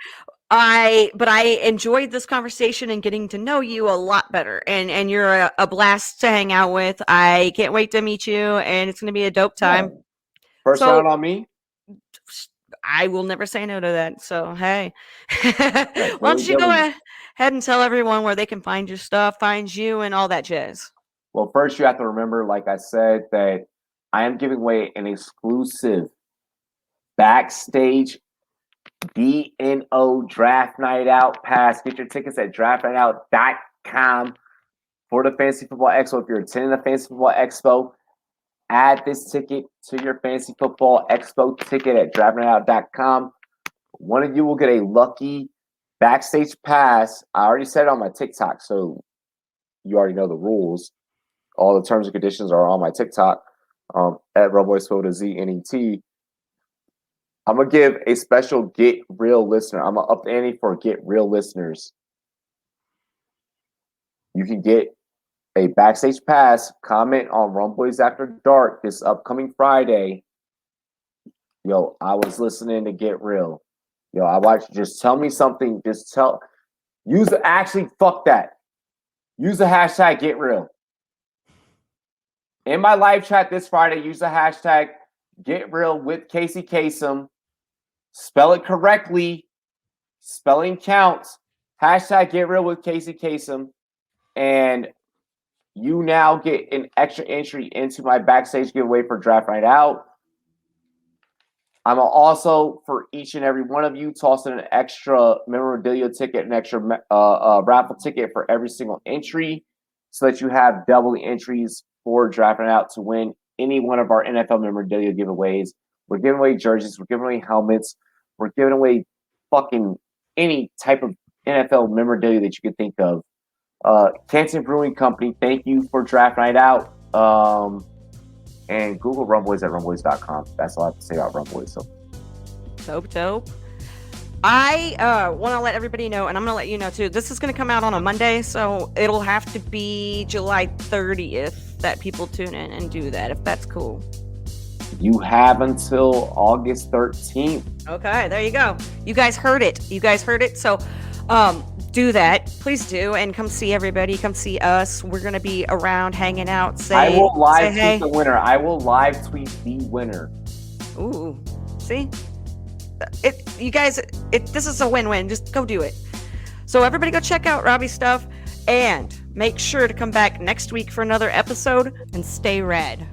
Speaker 2: Yeah.
Speaker 1: But I enjoyed this conversation and getting to know you a lot better. And you're a blast to hang out with. I can't wait to meet you, and it's going to be a dope time.
Speaker 2: Yeah. First round on me.
Speaker 1: I will never say no to that. So, hey,
Speaker 2: Yeah,
Speaker 1: why don't you go ahead and tell everyone where they can find your stuff, find you, and all that jazz?
Speaker 2: Well, first you have to remember, like I said, that I am giving away an exclusive backstage DNO Draft Night Out pass. Get your tickets at draftnightout.com for the Fantasy Football Expo. If you're attending the Fantasy Football Expo, add this ticket to your Fantasy Football Expo ticket at draftnightout.com. One of you will get a lucky backstage pass. I already said it on my TikTok, so you already know the rules. All the terms and conditions are on my TikTok at Rumboyz ZNET. I'm going to give a special Get Real listener. I'm going to up the ante for Get Real listeners. You can get a backstage pass. Comment on Rumboyz After Dark this upcoming Friday. Yo, I was listening to Get Real. Yo, I watched. Just tell me something. Fuck that. Use the hashtag Get Real. In my live chat this Friday, use the hashtag Get Real with Kacey Kasem. Spell it correctly. Spelling counts. Hashtag Get Real with Kacey Kasem. And you now get an extra entry into my backstage giveaway for Draft Night Out. I'm also, for each and every one of you, tossing an extra memorabilia ticket, an extra raffle ticket for every single entry, so that you have double the entries for Draft Night Out to win any one of our NFL memorabilia giveaways. We're giving away jerseys. We're giving away helmets. We're giving away fucking any type of NFL memorabilia that you could think of. Canton Brewing Company, thank you for Draft Night Out. And Google Rumboyz at rumboyz.com. That's all I have to say about Rumboyz. So.
Speaker 1: Dope. I want to let everybody know, and I'm going to let you know too, this is going to come out on a Monday, so it'll have to be July 30th that people tune in and do that, if that's cool.
Speaker 2: You have until August 13th.
Speaker 1: Okay, there you go. You guys heard it. So do that. Please do. And come see everybody. Come see us. We're going to be around hanging out.
Speaker 2: I will live tweet the winner. I will live tweet the winner.
Speaker 1: Ooh, see? You guys, this is a win-win. Just go do it. So everybody go check out Robbie's stuff and make sure to come back next week for another episode and stay red.